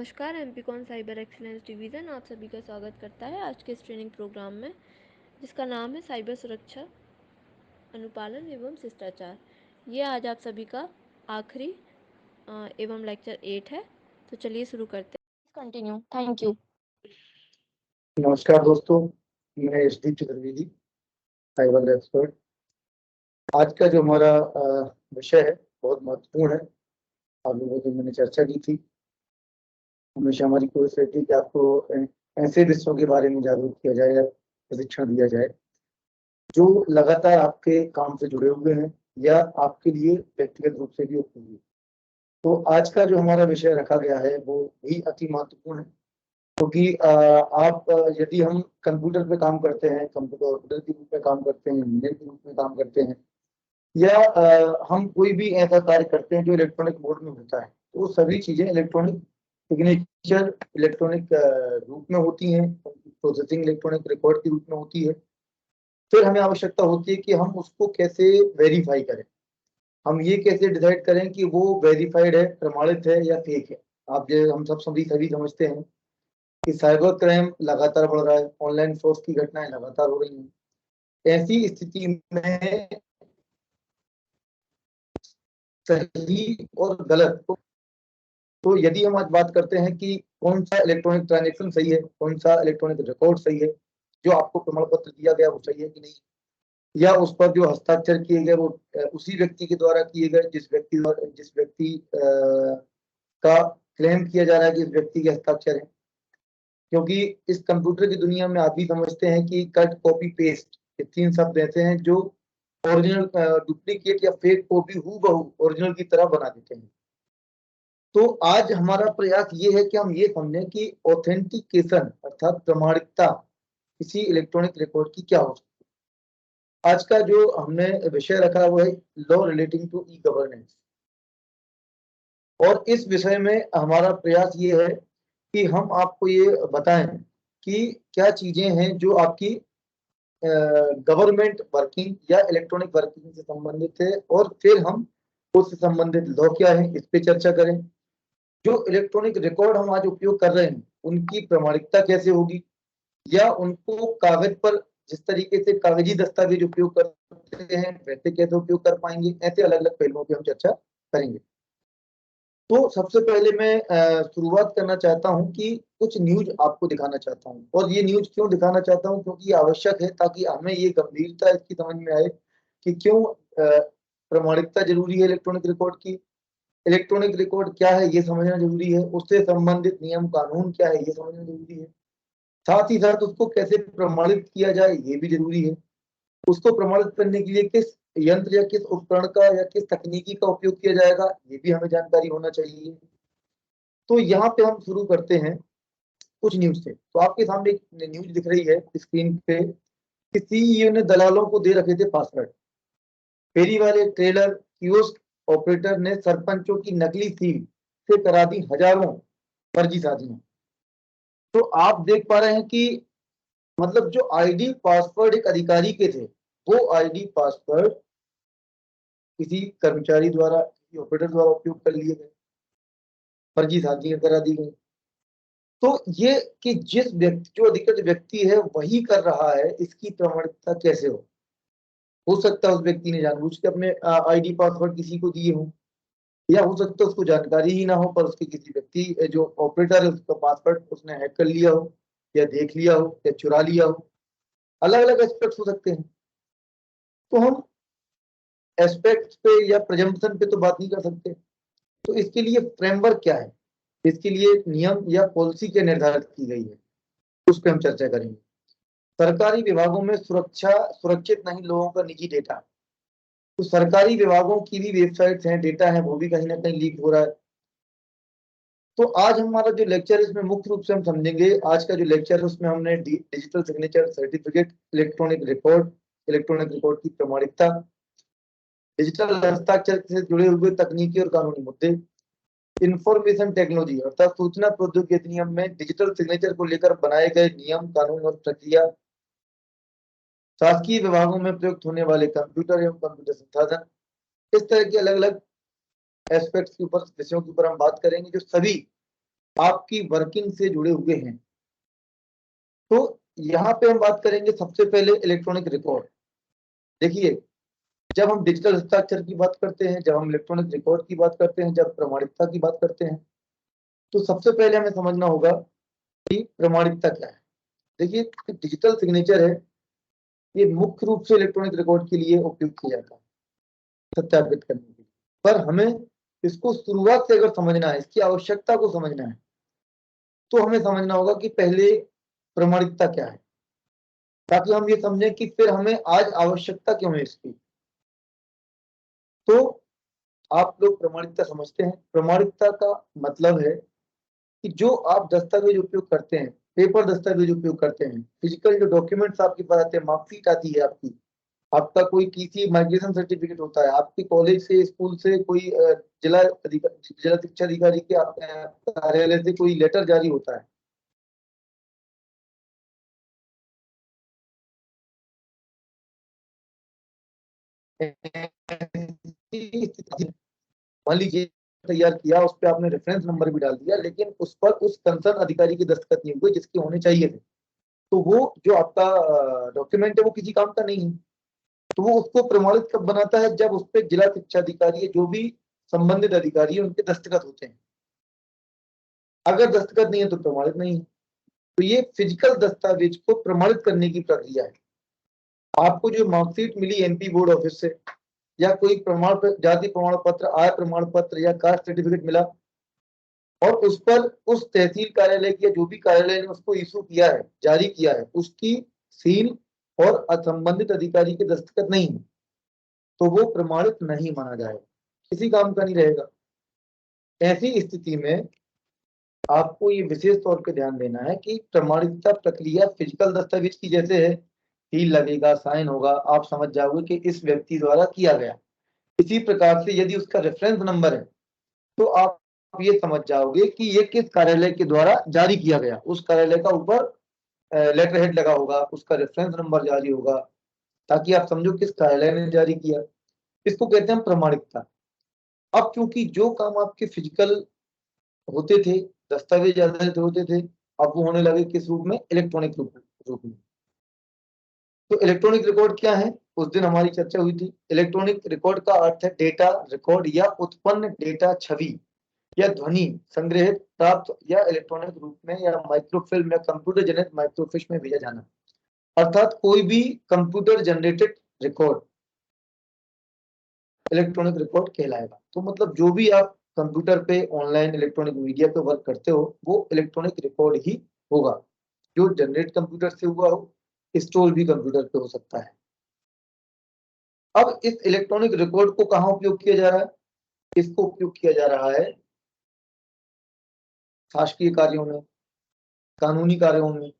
नमस्कार, एमपीकॉन cyber excellence division आप सभी का स्वागत करता है आज के इस ट्रेनिंग प्रोग्राम में, जिसका नाम है साइबर सुरक्षा अनुपालन एवं शिष्टाचार। ये आज आप सभी का आखिरी एवं लेक्चर 8 है। तो चलिए शुरू करते हैं। कंटिन्यू। Thank you. नमस्कार दोस्तों, मैं एसदीप चतुर्वेदी, साइबर एक्सपर्ट। आज का जो हमारा विषय है बहुत महत्वपूर्ण है। आप लोगों से मैंने चर्चा की थी। हमेशा हमारी कोशिश रहती है कि आपको ऐसे विषयों के बारे में जागरूक किया जाए या प्रशिक्षण दिया जाए जो लगातार आपके काम से जुड़े हुए हैं या आपके लिए व्यक्तिगत रूप से भी उपयोगी। तो आज का जो हमारा विषय रखा गया है वो भी अति महत्वपूर्ण है, क्योंकि यदि हम कंप्यूटर पे काम करते हैं, कंप्यूटर ऑपरेटर के रूप में काम करते हैं, इंजीनियर के रूप में काम करते हैं, या हम कोई भी ऐसा कार्य करते हैं जो इलेक्ट्रॉनिक मोड में होता है, तो वो सभी चीजें इलेक्ट्रॉनिक सिग्नेचर, इलेक्ट्रॉनिक रूप में होती हैं, प्रोसेसिंग इलेक्ट्रॉनिक रिकॉर्ड के रूप में होती है। फिर हमें आवश्यकता होती है कि हम उसको कैसे वेरीफाई करें, हम ये कैसे डिसाइड करें कि वो वेरीफाइड है, प्रमाणित है या फेक है। हम सभी समझते हैं कि साइबर क्राइम लगातार बढ़ रहा है, ऑनलाइन फ्रॉड की घटनाएं लगातार हो रही हैं। ऐसी स्थिति में सही और गलत, तो यदि हम आज बात करते हैं कि कौन सा इलेक्ट्रॉनिक ट्रांजेक्शन सही है, कौन सा इलेक्ट्रॉनिक रिकॉर्ड सही है, जो आपको प्रमाण पत्र दिया गया वो सही है कि नहीं, या उस पर जो हस्ताक्षर किए गए वो उसी व्यक्ति के द्वारा किए गए जिस व्यक्ति का क्लेम किया जा रहा है कि इस व्यक्ति के हस्ताक्षर है। क्योंकि इस कंप्यूटर की दुनिया में आप भी समझते हैं कि कट, कॉपी, पेस्ट, ये 3 शब्द ऐसे हैं जो ओरिजिनल, डुप्लीकेट या फेक को भी हूबहू ओरिजिनल की तरह बना देते हैं। तो आज हमारा प्रयास ये है कि हम ये समझें कि ऑथेंटिकेशन अर्थात प्रमाणिकता किसी इलेक्ट्रॉनिक रिकॉर्ड की क्या हो सकती है। आज का जो हमने विषय रखा वो है law relating to E governance, और इस विषय में हमारा प्रयास ये है कि हम आपको ये बताएं कि क्या चीजें हैं जो आपकी गवर्नमेंट वर्किंग या इलेक्ट्रॉनिक वर्किंग से संबंधित है, और फिर हम उससे संबंधित लॉ क्या है इस पे चर्चा करें। जो इलेक्ट्रॉनिक रिकॉर्ड हम आज उपयोग कर रहे हैं उनकी प्रमाणिकता कैसे होगी, या उनको कागज पर जिस तरीके से कागजी दस्तावेज उपयोग करते हैं वैसे कैसे उपयोग कर पाएंगे। ऐसे अलग अलग पहलुओं की हम चर्चा करेंगे। तो सबसे पहले मैं शुरुआत करना चाहता हूं कि कुछ न्यूज आपको दिखाना चाहता हूं, और ये न्यूज क्यों दिखाना चाहता हूं, क्योंकि ये आवश्यक है ताकि हमें ये गंभीरता इसकी समझ में आए कि क्यों प्रमाणिकता जरूरी है इलेक्ट्रॉनिक रिकॉर्ड की, इलेक्ट्रॉनिक रिकॉर्ड क्या है ये समझना जरूरी है, उससे संबंधित नियम कानून क्या है ये समझना जरूरी है, साथ ही साथ उसको कैसे प्रमाणित किया जाए ये भी जरूरी है। उसको प्रमाणित करने के लिए किस यंत्र या किस उपकरण का या किस तकनीकी का उपयोग किया जाएगा ये भी हमें जानकारी होना चाहिए। तो यहाँ पे हम शुरू करते हैं कुछ न्यूज से। तो आपके सामने एक न्यूज दिख रही है स्क्रीन पे कि सीईओ ने दलालों को दे रखे थे पासवर्ड। फेरी वाले, ट्रेलर, कियोस्क ऑपरेटर ने सरपंचों की नकली सील से करा दी हजारों फर्जी शादियां। तो आप देख पा रहे हैं कि मतलब जो आईडी पासवर्ड एक अधिकारी के थे, वो आईडी पासवर्ड किसी कर्मचारी द्वारा, किसी ऑपरेटर द्वारा उपयोग कर लिए गए, फर्जी शादियां करा दी गई। तो ये कि जिस व्यक्ति, जो अधिकृत व्यक्ति है वही कर रहा है, इसकी प्रमाणिकता कैसे हो सकता है उस व्यक्ति ने जानबूझ के अपने आईडी पासवर्ड किसी को दिए हो, या हो सकता है उसको जानकारी ही ना हो पर उसके किसी व्यक्ति जो ऑपरेटर है उसका पासवर्ड उसने हैक कर लिया हो, या देख लिया हो, या चुरा लिया हो। अलग अलग एस्पेक्ट्स हो सकते हैं। तो हम एस्पेक्ट्स पे या प्रेजम्पशन पे तो बात नहीं कर सकते। तो इसके लिए फ्रेमवर्क क्या है, इसके लिए नियम या पॉलिसी क्या निर्धारित की गई है, उस पर हम चर्चा करेंगे। सरकारी विभागों में सुरक्षित नहीं लोगों का निजी डेटा। तो सरकारी विभागों की भी वेबसाइट्स हैं, डेटा है, वो भी कहीं ना कहीं लीक हो रहा है। तो आज हमारा जो लेक्चर है इसमें मुख्य रूप से हम समझेंगे, आज का जो लेक्चर है उसमें हमने digital signature certificate, electronic record की प्रमाणिकता, डिजिटल हस्ताक्षर से जुड़े हुए तकनीकी और कानूनी मुद्दे, इंफॉर्मेशन टेक्नोलॉजी अर्थात सूचना प्रौद्योगिकी अधिनियम में डिजिटल सिग्नेचर को लेकर बनाए गए नियम, कानून और प्रक्रिया, शासकीय विभागों में प्रयुक्त होने वाले कंप्यूटर एवं कंप्यूटर संसाधन। इस तरह के अलग अलग एस्पेक्ट्स के ऊपर, विषयों के ऊपर हम बात करेंगे जो सभी आपकी वर्किंग से जुड़े हुए हैं। तो यहाँ पे हम बात करेंगे सबसे पहले इलेक्ट्रॉनिक रिकॉर्ड। देखिए, जब हम डिजिटल हस्ताक्षर की बात करते हैं, जब हम इलेक्ट्रॉनिक रिकॉर्ड की बात करते हैं, जब प्रमाणिकता की बात करते हैं, तो सबसे पहले हमें समझना होगा कि प्रमाणिकता क्या है। देखिए, डिजिटल सिग्नेचर है, ये मुख्य रूप से इलेक्ट्रॉनिक रिकॉर्ड के लिए उपयोग किया जाता है, सत्यापित करने के लिए। पर हमें इसको शुरुआत से अगर समझना है, इसकी आवश्यकता को समझना है, तो हमें समझना होगा कि पहले प्रमाणिकता क्या है, ताकि हम ये समझें कि फिर हमें आज आवश्यकता क्यों है इसकी। तो आप लोग प्रमाणिकता समझते हैं। प्रमाणिकता का मतलब है कि जो आप दस्तावेज उपयोग करते हैं, पेपर दस्तावेज उपयोग करते हैं, फिजिकल जो डॉक्यूमेंट्स आपके पास आते हैं, मार्कशीट आती है आपकी, आपका कोई किसी माइग्रेशन सर्टिफिकेट होता है, आपके कॉलेज से, स्कूल से कोई जिला शिक्षा अधिकारी के कार्यालय से कोई लेटर जारी होता है, मान लीजिए तैयार किया, उस पर आपने रेफरेंस नंबर भी डाल दिया, लेकिन उस पर उस कंसर्न अधिकारी के दस्तखत नहीं हुए जिसके होने चाहिए थे, तो वो जो आपका डॉक्यूमेंट है वो किसी काम का नहीं है। तो वो उसको प्रमाणित कब बनाता है, जब उस पर जिला शिक्षा अधिकारी, जो भी संबंधित अधिकारी है, उनके दस्तखत होते हैं। अगर दस्तखत नहीं है तो प्रमाणित नहीं है। तो ये फिजिकल दस्तावेज को प्रमाणित करने की प्रक्रिया है। आपको जो मार्कशीट मिली एमपी बोर्ड ऑफिस से, या कोई प्रमाण, जाति प्रमाण पत्र, आय प्रमाण पत्र या कास्ट सर्टिफिकेट मिला, और उस पर उस तहसील कार्यालय की, जो भी कार्यालय ने उसको इशू किया है, जारी किया है, उसकी सील और संबंधित अधिकारी के दस्तखत नहीं है, तो वो प्रमाणित नहीं माना जाएगा, किसी काम का नहीं रहेगा। ऐसी स्थिति में आपको ये विशेष तौर पे ध्यान देना है कि प्रमाणिकता प्रक्रिया फिजिकल दस्तावेज की जैसे है, सील लगेगा, साइन होगा, आप समझ जाओगे कि इस व्यक्ति द्वारा किया गया। इसी प्रकार से यदि उसका रेफरेंस नंबर है, तो आप ये समझ जाओगे कि ये किस कार्यालय के द्वारा जारी किया गया। उस कार्यालय का ऊपर लेटर हेड लगा होगा, उसका रेफरेंस नंबर जारी होगा, ताकि आप समझो किस कार्यालय ने जारी किया। इसको कहते हैं प्रमाणिकता। अब क्योंकि जो काम आपके फिजिकल होते थे, दस्तावेज आधारित होते थे, अब वो होने लगे किस रूप में, इलेक्ट्रॉनिक रूप में। तो इलेक्ट्रॉनिक रिकॉर्ड क्या है, उस दिन हमारी चर्चा हुई थी। इलेक्ट्रॉनिक रिकॉर्ड का अर्थ है डेटा, रिकॉर्ड या उत्पन्न डेटा, छवि या ध्वनि संग्रहित, प्राप्त या इलेक्ट्रॉनिक रूप में या माइक्रोफिल्म या कंप्यूटर जनित माइक्रोफिश में भेजा जाना। अर्थात कोई भी computer generated record electronic record कहलाएगा। तो मतलब जो भी आप कंप्यूटर पे, ऑनलाइन इलेक्ट्रॉनिक मीडिया पे वर्क करते हो, वो इलेक्ट्रॉनिक रिकॉर्ड ही होगा, जो जनरेट कंप्यूटर से हुआ हो, स्टोर भी कंप्यूटर पे हो सकता है। अब इस इलेक्ट्रॉनिक रिकॉर्ड को कहाँ उपयोग किया जा रहा है? इसको उपयोग किया जा रहा है शासकीय कार्यों में, कानूनी कार्यों में।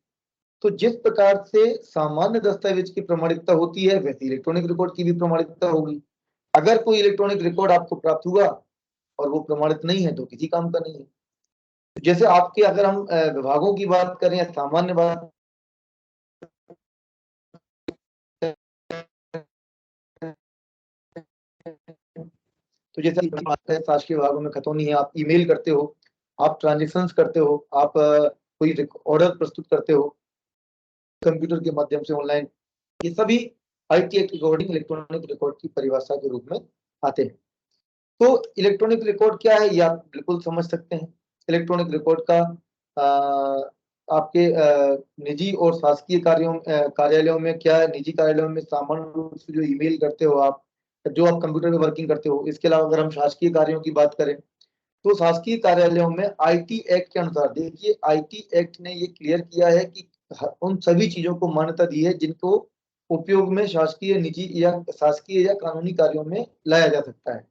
तो जिस प्रकार से सामान्य दस्तावेज की प्रमाणिकता होती है, वैसे इलेक्ट्रॉनिक रिकॉर्ड की भी प्रमाणिकता होगी। अगर कोई इलेक्ट्रॉनिक रिकॉर्ड आपको प्राप्त हुआ और वो प्रमाणित नहीं है, तो किसी काम का नहीं है। जैसे आपके, अगर हम विभागों की बात करें या सामान्य बात, तो जैसे शासकीय विभागों में खतौनी है, आप ईमेल करते हो, आप ट्रांजेक्शन करते हो, आप कोई ऑर्डर प्रस्तुत करते हो कंप्यूटर के माध्यम से, ऑनलाइन, ये सभी IT act according electronic record की परिभाषा के रूप में आते हैं। तो इलेक्ट्रॉनिक रिकॉर्ड क्या है, ये आप बिल्कुल समझ सकते हैं। इलेक्ट्रॉनिक रिकॉर्ड का आपके निजी और शासकीय कार्यालयों में क्या है, निजी कार्यालयों में सामान्य रूप से जो ईमेल करते हो आप, जो आप कंप्यूटर में वर्किंग करते हो। इसके अलावा अगर हम शासकीय कार्यों की बात करें, तो शासकीय कार्यालयों में आईटी एक्ट के अनुसार, देखिए आईटी एक्ट ने ये क्लियर किया है कि उन सभी चीजों को मान्यता दी है जिनको उपयोग में शासकीय, निजी या शासकीय या कानूनी कार्यों में लाया जा सकता है।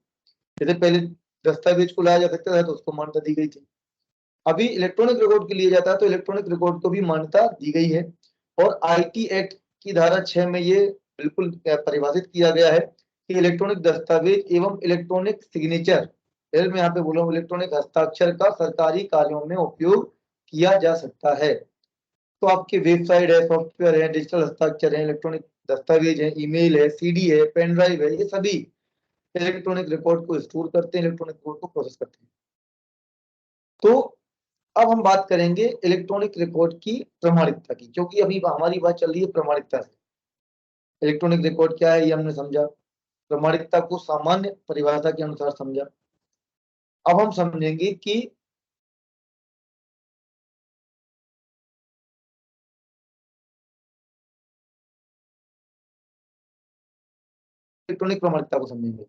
जैसे पहले दस्तावेज को लाया जा सकता था, तो उसको मान्यता दी गई थी। अभी इलेक्ट्रॉनिक रिकॉर्ड के लिए जाता है, तो इलेक्ट्रॉनिक रिकॉर्ड को भी मान्यता दी गई है। और आईटी एक्ट की धारा 6 में ये बिल्कुल परिभाषित किया गया है कि इलेक्ट्रॉनिक दस्तावेज एवं इलेक्ट्रॉनिक सिग्नेचर, मैं यहाँ पे बोला हूँ, इलेक्ट्रॉनिक हस्ताक्षर का सरकारी कार्यों में उपयोग किया जा सकता है। तो आपके वेबसाइट है, सॉफ्टवेयर है, डिजिटल हस्ताक्षर है, इलेक्ट्रॉनिक दस्तावेज है, ईमेल है, सीडी है, पेन ड्राइव है, ये सभी इलेक्ट्रॉनिक रिकॉर्ड को स्टोर करते हैं, इलेक्ट्रॉनिक रिकॉर्ड को प्रोसेस करते हैं। तो अब हम बात करेंगे इलेक्ट्रॉनिक रिकॉर्ड की प्रमाणिकता की, क्योंकि अभी हमारी बात चल रही है प्रमाणिकता से। इलेक्ट्रॉनिक रिकॉर्ड क्या है ये हमने समझा, प्रमाणिकता को सामान्य परिभाषा के अनुसार समझा। अब हम समझेंगे कि इलेक्ट्रॉनिक प्रमाणिकता को समझेंगे।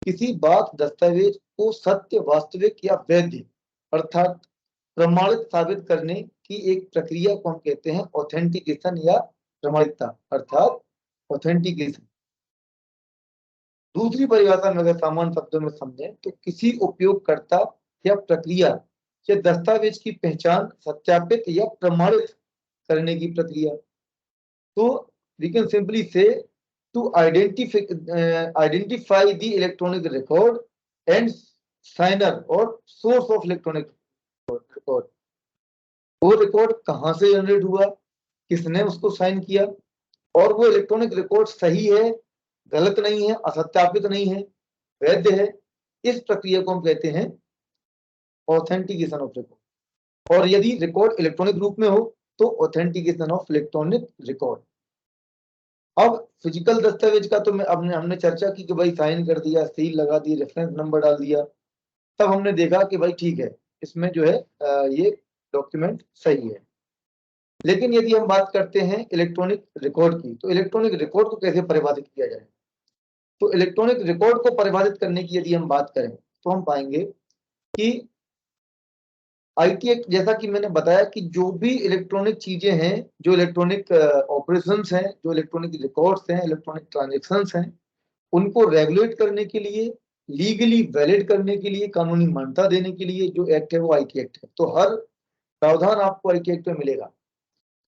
किसी बात दस्तावेज को सत्य, वास्तविक या वैध अर्थात प्रमाणित साबित करने की एक प्रक्रिया को हम कहते हैं ऑथेंटिकेशन या प्रमाणिकता अर्थात ऑथेंटिकेशन। दूसरी परिभाषा में अगर सामान्य शब्दों में समझें तो किसी उपयोगकर्ता या प्रक्रिया या दस्तावेज की पहचान, सत्यापित या प्रमाणित करने की प्रक्रिया। तो वी कैन सिंपली से to identify the electronic record and signer or source of electronic record। वो रिकॉर्ड कहाँ से जनरेट हुआ, किसने उसको साइन किया, और वो इलेक्ट्रॉनिक रिकॉर्ड सही है, गलत नहीं है, असत्यापित नहीं है, वैध है। इस प्रक्रिया को हम कहते हैं ऑथेंटिकेशन ऑफ रिकॉर्ड। और यदि रिकॉर्ड इलेक्ट्रॉनिक रूप में हो तो ऑथेंटिकेशन ऑफ इलेक्ट्रॉनिक रिकॉर्ड। अब फिजिकल दस्तावेज का तो हमने चर्चा की कि भाई साइन कर दिया, सील लगा दी, रेफरेंस नंबर डाल दिया, तब हमने देखा कि भाई ठीक है, इसमें जो है ये डॉक्यूमेंट सही है। लेकिन यदि हम बात करते हैं इलेक्ट्रॉनिक रिकॉर्ड की, तो इलेक्ट्रॉनिक रिकॉर्ड को कैसे परिभाषित किया जाए। तो इलेक्ट्रॉनिक रिकॉर्ड को परिभाषित करने की यदि हम बात करें तो हम पाएंगे कि आईटी एक्ट, जैसा कि मैंने बताया कि जो भी इलेक्ट्रॉनिक चीजें हैं, जो इलेक्ट्रॉनिक ऑपरेशंस हैं, जो इलेक्ट्रॉनिक रिकॉर्ड्स हैं, इलेक्ट्रॉनिक ट्रांजेक्शंस हैं, उनको रेगुलेट करने के लिए, लीगली वैलिड करने के लिए, कानूनी मान्यता देने के लिए जो एक्ट है वो आईटी एक्ट है। तो हर प्रावधान आपको आईटी एक्ट में मिलेगा।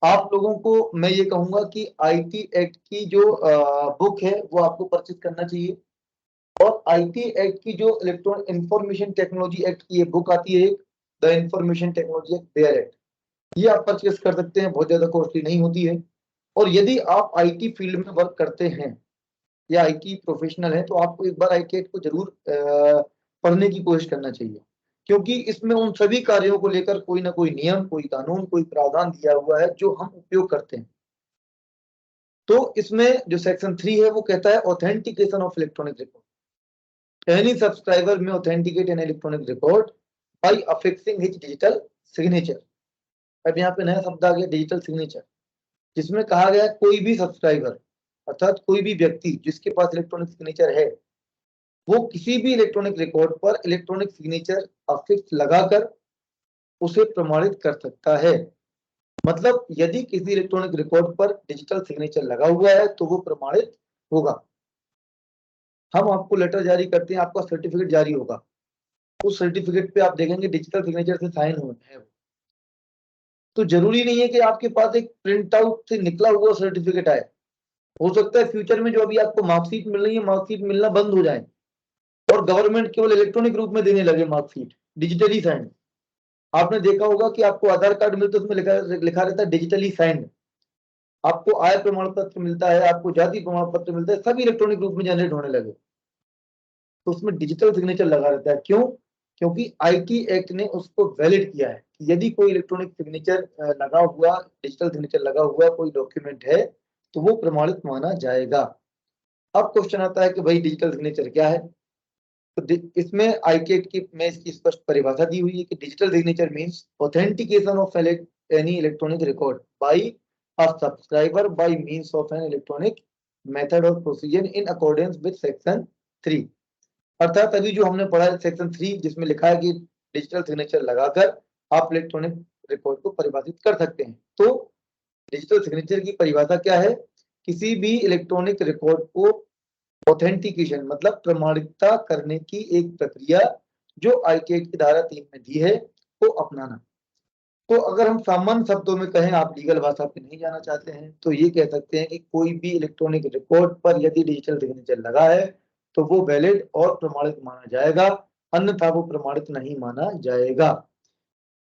आप लोगों को मैं ये कहूंगा कि आईटी एक्ट की जो बुक है वो आपको परचेज करना चाहिए। और आईटी एक्ट की जो इलेक्ट्रॉनिक इंफॉर्मेशन टेक्नोलॉजी एक्ट की बुक आती है, the information technology act, bare act, ये आप परचेज कर सकते हैं, बहुत ज्यादा कॉस्टली नहीं होती है। और यदि आप आईटी फील्ड में वर्क करते हैं या आईटी प्रोफेशनल है तो आपको एक बार आईटी एक्ट को जरूर पढ़ने की कोशिश करना चाहिए, क्योंकि इसमें उन सभी कार्यों को लेकर कोई ना कोई नियम, कोई कानून, कोई प्रावधान दिया हुआ है जो हम उपयोग करते हैं। तो इसमें जो सेक्शन 3 है वो कहता है authentication of electronic record. Any subscriber में authenticate an electronic record by affixing his digital signature. अब यहाँ पे नया शब्द आ गया, डिजिटल सिग्नेचर, जिसमें कहा गया कोई भी सब्सक्राइबर अर्थात कोई भी व्यक्ति जिसके पास इलेक्ट्रॉनिक सिग्नेचर है, वो किसी भी इलेक्ट्रॉनिक रिकॉर्ड पर इलेक्ट्रॉनिक सिग्नेचर अफिक्स लगाकर उसे प्रमाणित कर सकता है। मतलब यदि किसी इलेक्ट्रॉनिक रिकॉर्ड पर डिजिटल सिग्नेचर लगा हुआ है तो वो प्रमाणित होगा। हम आपको लेटर जारी करते हैं, आपका सर्टिफिकेट जारी होगा, उस सर्टिफिकेट पे आप देखेंगे डिजिटल सिग्नेचर से साइन हुए हैं। तो जरूरी नहीं है कि आपके पास एक प्रिंट आउट से निकला हुआ सर्टिफिकेट आए। हो सकता है फ्यूचर में जो अभी आपको मार्कशीट मिल रही है, मार्कशीट मिलना बंद हो जाए और गवर्नमेंट केवल इलेक्ट्रॉनिक रूप में देने लगे मार्कशीट, डिजिटली साइंड। आपने देखा होगा कि आपको आधार कार्ड मिलता है, उसमें लिखा रहता है डिजिटली साइंड। आपको आय प्रमाण पत्र मिलता है, आपको जाति प्रमाण पत्र मिलता है, सब इलेक्ट्रॉनिक रूप में जनरेट होने लगे। तो उसमें डिजिटल सिग्नेचर लगा रहता है। क्यों? क्योंकि आईटी एक्ट ने उसको वैलिड किया है कि यदि कोई इलेक्ट्रॉनिक सिग्नेचर लगा हुआ, डिजिटल सिग्नेचर लगा हुआ कोई डॉक्यूमेंट है तो वो प्रमाणित माना जाएगा। अब क्वेश्चन आता है कि भाई डिजिटल सिग्नेचर क्या है। तो इसमें आईटी एक्ट की में इसकी स्पष्ट परिभाषा दी हुई है कि digital signature means authentication of any electronic record by a subscriber by means of an electronic method और procedure in accordance with section 3। अर्थात अभी जो हमने पढ़ा है सेक्शन 3, जिसमें लिखा है कि डिजिटल सिग्नेचर लगाकर आप इलेक्ट्रॉनिक रिकॉर्ड को परिभाषित कर सकते हैं। तो डिजिटल सिग्नेचर की परिभाषा क्या है? किसी भी इलेक्ट्रॉनिक रिकॉर्ड को ऑथेंटिकेशन मतलब प्रमाणिकता करने की एक प्रक्रिया जो आईटी एक्ट की धारा 3 में दी है को अपनाना। तो अगर हम सामान्य शब्दों में कहें, आप लीगल भाषा पे नहीं जाना चाहते हैं, तो ये कह सकते हैं कि कोई भी इलेक्ट्रॉनिक रिकॉर्ड पर यदि डिजिटल सिग्नेचर लगा है तो वो वैलिड और प्रमाणित माना जाएगा, अन्यथा वो प्रमाणित नहीं माना जाएगा।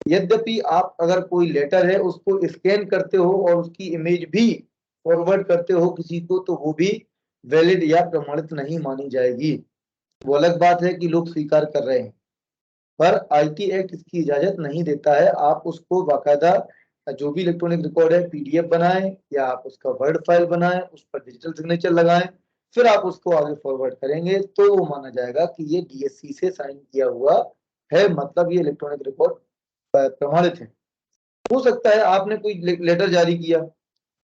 यद्यपि आप अगर कोई लेटर है उसको स्कैन करते हो और उसकी इमेज भी फॉरवर्ड करते हो किसी को, तो वो भी वैलिड या प्रमाणित नहीं मानी जाएगी। वो अलग बात है कि लोग स्वीकार कर रहे हैं। पर आईटी एक्ट इसकी इजाजत नहीं देता है। आप उसको बाकायदा जो भी इलेक्ट्रॉनिक रिकॉर्ड है पीडीएफ बनाएं या आप उसका वर्ड फाइल बनाएं, उस पर डिजिटल सिग्नेचर लगाएं, फिर आप उसको आगे फॉरवर्ड करेंगे तो वो माना जाएगा कि ये डीएससी से साइन किया हुआ है, मतलब ये इलेक्ट्रॉनिक रिकॉर्ड प्रमाणित है। हो सकता है आपने कोई लेटर जारी किया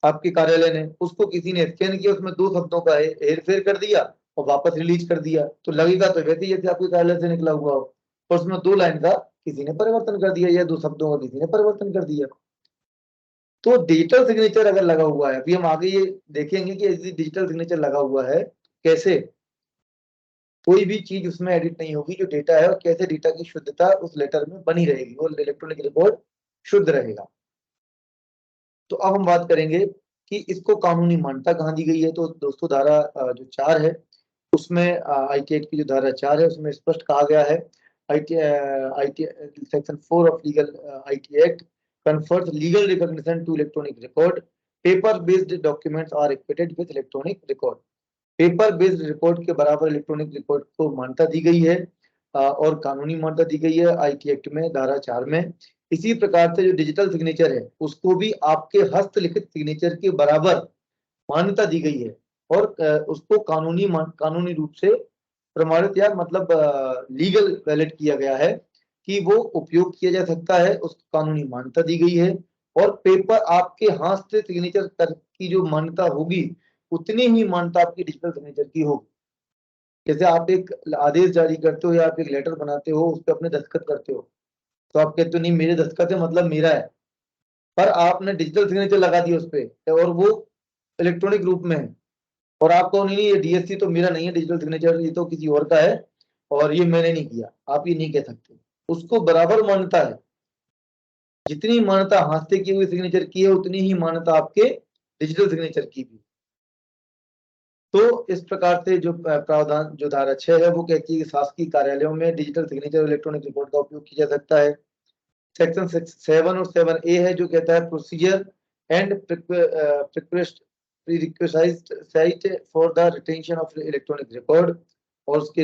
आपके कार्यालय ने, उसको किसी ने स्कैन किया, उसमें 2 शब्दों का हेर फेर कर दिया और वापस रिलीज कर दिया, तो लगेगा तो वैसे ही जैसे आपके कार्यालय से निकला हुआ हो, और उसमें 2 लाइन का किसी ने परिवर्तन कर दिया या 2 शब्दों का किसी ने परिवर्तन कर दिया। तो डिजिटल सिग्नेचर अगर लगा हुआ है, अभी हम आगे ये देखेंगे कि यदि डिजिटल सिग्नेचर लगा हुआ है कैसे कोई भी चीज उसमें एडिट नहीं होगी, जो डेटा है और कैसे डेटा की शुद्धता उस लेटर में बनी रहेगी, वो इलेक्ट्रॉनिक रिकॉर्ड शुद्ध रहेगा। तो अब हम बात करेंगे कि इसको कानूनी मान्यता कहाँ दी गई है। तो दोस्तों धारा जो 4 है उसमें आईटी एक्ट की जो धारा 4 है उसमें स्पष्ट कहा गया है, IT section 4 of legal IT act confers legal recognition to electronic record. Paper-based documents are equated with electronic record. Paper based record के बराबर इलेक्ट्रॉनिक रिकॉर्ड को मान्यता दी गई है और कानूनी मान्यता दी गई है आईटी एक्ट में धारा 4 में। इसी प्रकार से जो डिजिटल सिग्नेचर है उसको भी आपके हस्तलिखित सिग्नेचर के बराबर मान्यता दी गई है और उसको कानूनी रूप से प्रमाणित या मतलब लीगल वैलिड किया गया है कि वो उपयोग किया जा सकता है, उसको कानूनी मान्यता दी गई है। और पेपर आपके हाथ से सिग्नेचर की जो मान्यता होगी उतनी ही मान्यता आपकी डिजिटल सिग्नेचर की होगी। जैसे आप एक आदेश जारी करते हो या आप एक लेटर बनाते हो, उस पर अपने दस्तखत करते हो, तो आप कहते हो नहीं मेरे दस्तखत है मतलब मेरा है, पर आपने डिजिटल सिग्नेचर लगा दिया उस पर और वो इलेक्ट्रॉनिक रूप में है और आप कहो नहीं ये डीएससी तो मेरा नहीं है, डिजिटल सिग्नेचर ये तो किसी और का है और ये मैंने नहीं किया, आप ये नहीं कह सकते। उसको बराबर मान्यता है, जितनी मान्यता हाथ से की हुई सिग्नेचर की है उतनी ही मान्यता आपके डिजिटल सिग्नेचर की भी। तो इस प्रकार से जो प्रावधान जो धारा 6 है वो कहती है कि शासकीय कार्यालयों में डिजिटल सिग्नेचर इलेक्ट्रॉनिक रिकॉर्ड का उपयोग किया जा सकता है। सेक्शन 7 और 7A है जो कहता है procedure and prerequisite site for the retention of electronic record, और उसके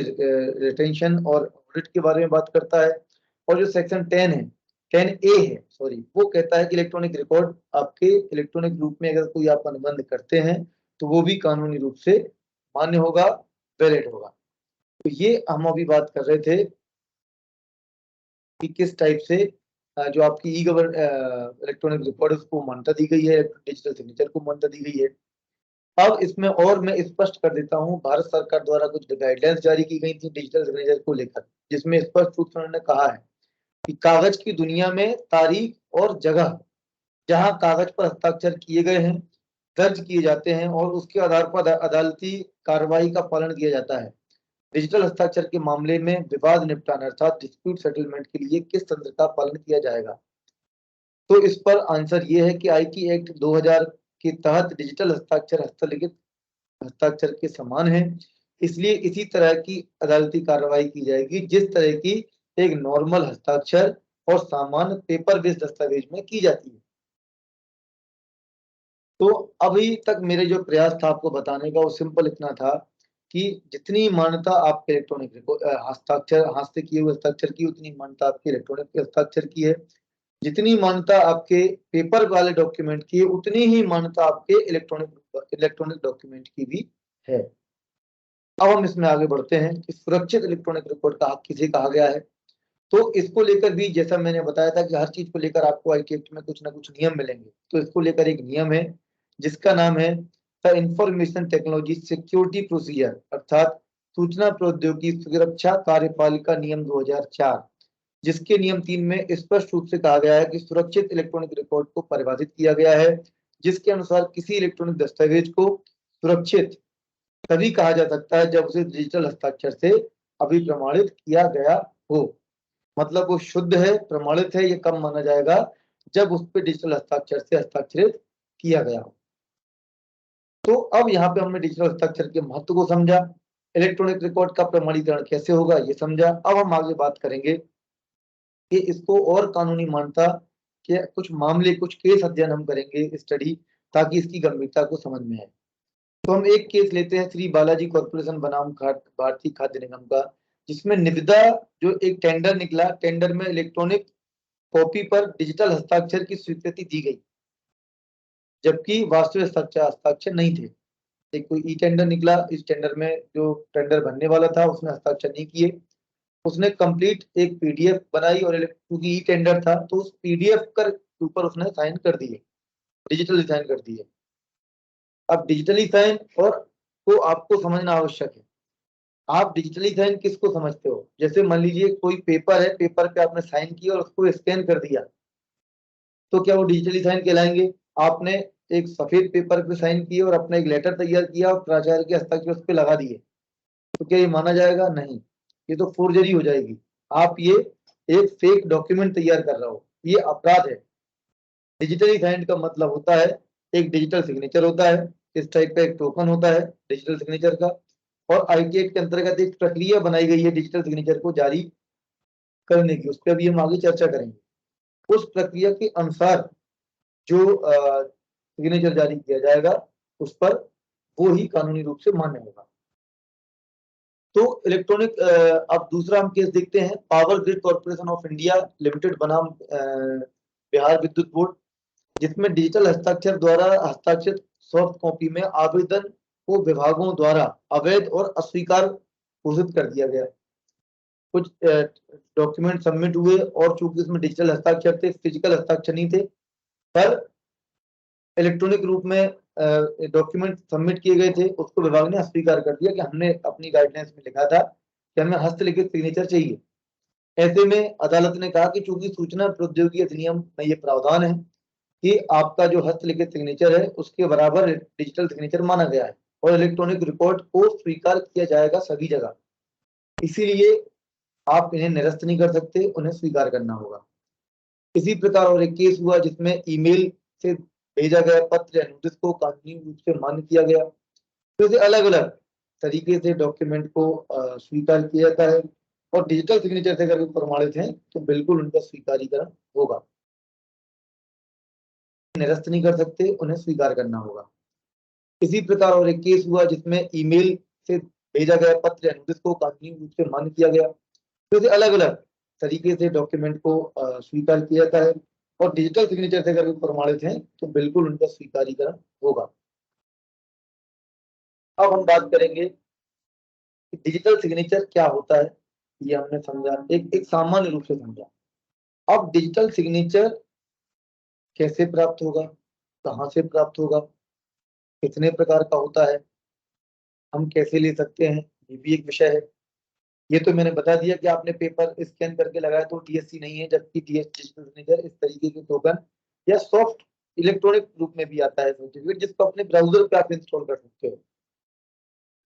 रिटेंशन और ऑडिट के बारे में बात करता है। और जो सेक्शन 10 है 10A है सॉरी, वो कहता है कि इलेक्ट्रॉनिक रिकॉर्ड आपके इलेक्ट्रॉनिक रूप में अगर कोई आप अनुबंध करते हैं तो वो भी कानूनी रूप से मान्य होगा, वैलिड होगा। तो ये हम अभी बात कर रहे थे कि किस टाइप से जो आपकी ई गवर्न इलेक्ट्रॉनिक रिकॉर्ड उसको मान्यता दी गई है, डिजिटल सिग्नेचर को मान्यता दी गई है। अब इसमें और मैं स्पष्ट कर देता हूँ, भारत सरकार द्वारा कुछ गाइडलाइंस जारी की गई थी डिजिटल सिग्नेचर को लेकर, जिसमें स्पष्ट रूप से उन्होंने कहा है कि कागज की दुनिया में तारीख और जगह जहां कागज पर हस्ताक्षर किए गए हैं दर्ज किए जाते हैं और उसके आधार पर अदालती कार्रवाई का पालन किया जाता है। डिजिटल हस्ताक्षर के मामले में विवाद निपटान अर्थात डिस्प्यूट सेटलमेंट के लिए किस तंत्र का पालन किया जाएगा। तो इस पर आंसर ये है कि आईटी एक्ट 2000 के तहत डिजिटल हस्ताक्षर हस्तलिखित हस्ताक्षर के समान है, इसलिए इसी तरह की अदालती कार्रवाई की जाएगी जिस तरह की एक नॉर्मल हस्ताक्षर और सामान्य पेपर बेस्ड दस्तावेज में की जाती है। तो अभी तक मेरे जो प्रयास था आपको बताने का वो सिंपल इतना था कि जितनी मान्यता आपके इलेक्ट्रॉनिक हस्ताक्षर हाथ से किए हुए हस्ताक्षर की उतनी मान्यता आपके इलेक्ट्रॉनिक हस्ताक्षर की है, जितनी मान्यता आपके पेपर वाले डॉक्यूमेंट की है उतनी ही मान्यता आपके इलेक्ट्रॉनिक डॉक्यूमेंट की भी है। अब हम इसमें आगे बढ़ते हैं कि सुरक्षित इलेक्ट्रॉनिक रिकॉर्ड का हक किसे कहा गया है। तो इसको लेकर भी जैसा मैंने बताया था कि हर चीज को लेकर आपको आईटी एक्ट में कुछ ना कुछ नियम मिलेंगे, तो इसको लेकर एक नियम है जिसका नाम है the information technology security procedure अर्थात सूचना प्रौद्योगिकी सुरक्षा कार्यपालिका नियम 2004, जिसके नियम 3 में स्पष्ट रूप से कहा गया है कि सुरक्षित इलेक्ट्रॉनिक रिकॉर्ड को परिभाषित किया गया है, जिसके अनुसार किसी इलेक्ट्रॉनिक दस्तावेज को सुरक्षित तभी कहा जा सकता है जब उसे डिजिटल हस्ताक्षर से अभिप्रमाणित किया गया हो। मतलब वो शुद्ध है, प्रमाणित है, ये कब माना जाएगा जब उस पर डिजिटल हस्ताक्षर से हस्ताक्षरित किया गया हो। तो अब यहाँ पे हमने डिजिटल हस्ताक्षर के महत्व को समझा, इलेक्ट्रॉनिक रिकॉर्ड का प्रमाणीकरण कैसे होगा ये समझा। अब हम आगे बात करेंगे कि इसको और कानूनी मान्यता के कुछ मामले कुछ केस अध्ययन हम करेंगे स्टडी, ताकि इसकी गंभीरता को समझ में आए। तो हम एक केस लेते हैं श्री बालाजी कॉर्पोरेशन बनाम भारतीय खाद्य निगम का, जिसमें निविदा जो एक टेंडर निकला, टेंडर में इलेक्ट्रॉनिक कॉपी पर डिजिटल हस्ताक्षर की स्वीकृति दी गई, जबकि वास्तविक हस्ताक्षर नहीं थे। एक कोई ई टेंडर निकला, इस टेंडर में जो टेंडर भरने वाला था उसने हस्ताक्षर नहीं किए, उसने कंप्लीट एक पीडीएफ बनाई और क्योंकि ई टेंडर था तो उस पीडीएफ के ऊपर उसने साइन कर दिए, डिजिटली साइन कर दिए। अब डिजिटली साइन और को आपको समझना आवश्यक है। आप डिजिटली साइन किसको समझते हो? जैसे मान लीजिए कोई पेपर है, पेपर पे आपने साइन किया और उसको स्कैन कर दिया, तो क्या वो डिजिटली साइन कहलाएंगे? आपने एक सफेद पेपर पे साइन किए और अपना एक लेटर तैयार किया और प्राचार्य के हस्ताक्षर उस पे लगा दिए, तो क्या ये माना जाएगा? नहीं, ये तो फोर्जरी हो जाएगी। आप ये एक फेक डॉक्यूमेंट तैयार कर रहे हो, ये अपराध है। डिजिटली साइन का मतलब होता है एक डिजिटल सिग्नेचर होता है, इस टाइप का एक टोकन होता है डिजिटल सिग्नेचर का, और आईटी एक्ट के अंतर्गत एक प्रक्रिया बनाई गई है डिजिटल सिग्नेचर को जारी करने की, उस पर भी हम आगे चर्चा करेंगे। उस प्रक्रिया के अनुसार जो सिग्नेचर जारी किया जाएगा उस पर वो ही कानूनी रूप से मान्य होगा। तो इलेक्ट्रॉनिक अब दूसरा हम केस देखते हैं, power grid corporation of India limited बनाम बिहार विद्युत बोर्ड, जिसमें डिजिटल हस्ताक्षर द्वारा हस्ताक्षरित सॉफ्ट कॉपी में आवेदन को विभागों द्वारा अवैध और अस्वीकार घोषित कर दिया गया। कुछ डॉक्यूमेंट सबमिट हुए और चूंकि इसमें डिजिटल हस्ताक्षर थे, फिजिकल हस्ताक्षर नहीं थे, पर इलेक्ट्रॉनिक रूप में डॉक्यूमेंट सबमिट किए गए थे, उसको विभाग ने अस्वीकार कर दिया कि हमने अपनी गाइडलाइंस में लिखा था कि हमें हस्तलिखित सिग्नेचर चाहिए। ऐसे में अदालत ने कहा कि चूंकि सूचना प्रौद्योगिकी अधिनियम में ये प्रावधान है कि आपका जो हस्तलिखित सिग्नेचर है उसके बराबर डिजिटल सिग्नेचर माना गया है और इलेक्ट्रॉनिक रिकॉर्ड को स्वीकार किया जाएगा सभी जगह, इसीलिए आप इन्हें निरस्त नहीं कर सकते, उन्हें स्वीकार करना होगा। इसी प्रकार और एक केस हुआ जिसमें ईमेल से भेजा गया पत्र या नोटिस को कानूनी रूप से मान्य किया गया। तो इसे अलग अलग तरीके से डॉक्यूमेंट को स्वीकार किया जाता है और डिजिटल सिग्नेचर से अगर वो प्रमाणित हैं तो बिल्कुल उनका स्वीकारीकरण होगा, निरस्त नहीं कर सकते, उन्हें स्वीकार करना होगा। इसी प्रकार और एक केस हुआ जिसमें ईमेल से भेजा गया पत्र या नोटिस को कानूनी रूप से मान्य किया गया। तो इसे अलग अलग तरीके से डॉक्यूमेंट को स्वीकार किया जाता है और डिजिटल सिग्नेचर से अगर वो प्रमाणित हैं तो बिल्कुल उनका स्वीकारीकरण होगा। अब हम बात करेंगे कि डिजिटल सिग्नेचर क्या होता है, ये हमने समझा, एक सामान्य रूप से समझा। अब डिजिटल सिग्नेचर कैसे प्राप्त होगा, कहाँ से प्राप्त होगा, कितने प्रकार का होता है, हम कैसे ले सकते हैं, ये भी एक विषय है। ये तो मैंने बता दिया कि आपने पेपर स्कैन करके लगाया तो डीएससी नहीं है, जबकि डिजिटल सिग्नेचर इस तरीके के टोकन या सॉफ्ट इलेक्ट्रॉनिक रूप में भी आता है सर्टिफिकेट, जिसको अपने ब्राउजर पे आप इंस्टॉल कर सकते हो,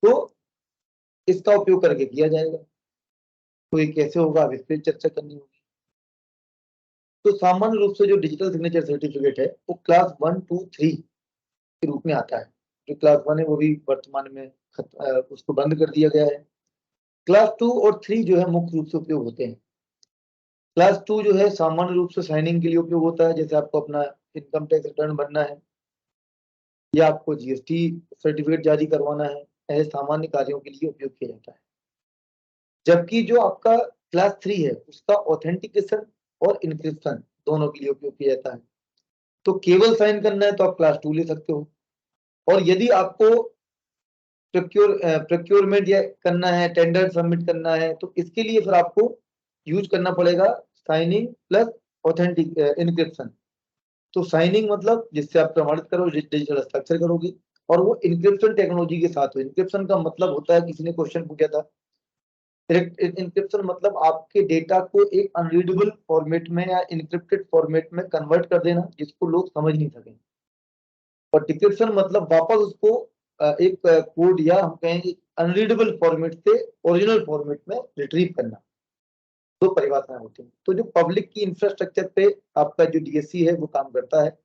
तो इसका उपयोग करके किया जाएगा। तो ये कैसे होगा, अब इस पर चर्चा करनी होगी। तो सामान्य रूप से जो डिजिटल सिग्नेचर सर्टिफिकेट है वो क्लास 1, 2, 3 के रूप में आता है। जो क्लास 1 है वो भी वर्तमान में उसको बंद कर दिया गया है। क्लास 2 और 3 जो है मुख्य रूप से उपयोग होते हैं। क्लास 2 जो है सामान्य रूप से साइनिंग के लिए उपयोग होता है, जैसे आपको अपना इनकम टैक्स रिटर्न भरना है या आपको जीएसटी सर्टिफिकेट जारी करवाना है, ऐसे सामान्य कार्यों के लिए उपयोग किया जाता है। जबकि जो आपका क्लास 3 है उसका ऑथेंटिकेशन और इंक्रिप्शन दोनों के लिए उपयोग किया जाता है। तो केवल साइन करना है तो आप क्लास 2 ले सकते हो, और यदि आपको प्रोक्योरमेंट या करना है, टेंडर सबमिट करना है, तो इसके लिए फिर आपको यूज करना पड़ेगा साइनिंग प्लस ऑथेंटिक इनक्रिप्शन। तो साइनिंग मतलब जिससे आप प्रमाणित करो, डिजिटल हस्ताक्षर करोगे, और वो इनक्रिप्शन टेक्नोलॉजी के साथ हो। इनक्रिप्शन का मतलब होता है, किसी ने क्वेश्चन पूछा था, इनक्रिप्शन मतलब आपके डेटा को एक अनरीडेबल फॉर्मेट में या इनक्रिप्टेड फॉर्मेट में कन्वर्ट कर देना जिसको लोग समझ नहीं सकें, और डिक्रिप्शन मतलब वापस उसको एक कोड या हम कहेंगे अनरीडेबल फॉर्मेट से ओरिजिनल फॉर्मेट में रिट्रीव करना। दो परिभाषाएं होती हैं। तो जो पब्लिक की इंफ्रास्ट्रक्चर पे आपका जो डीएससी है वो काम करता है,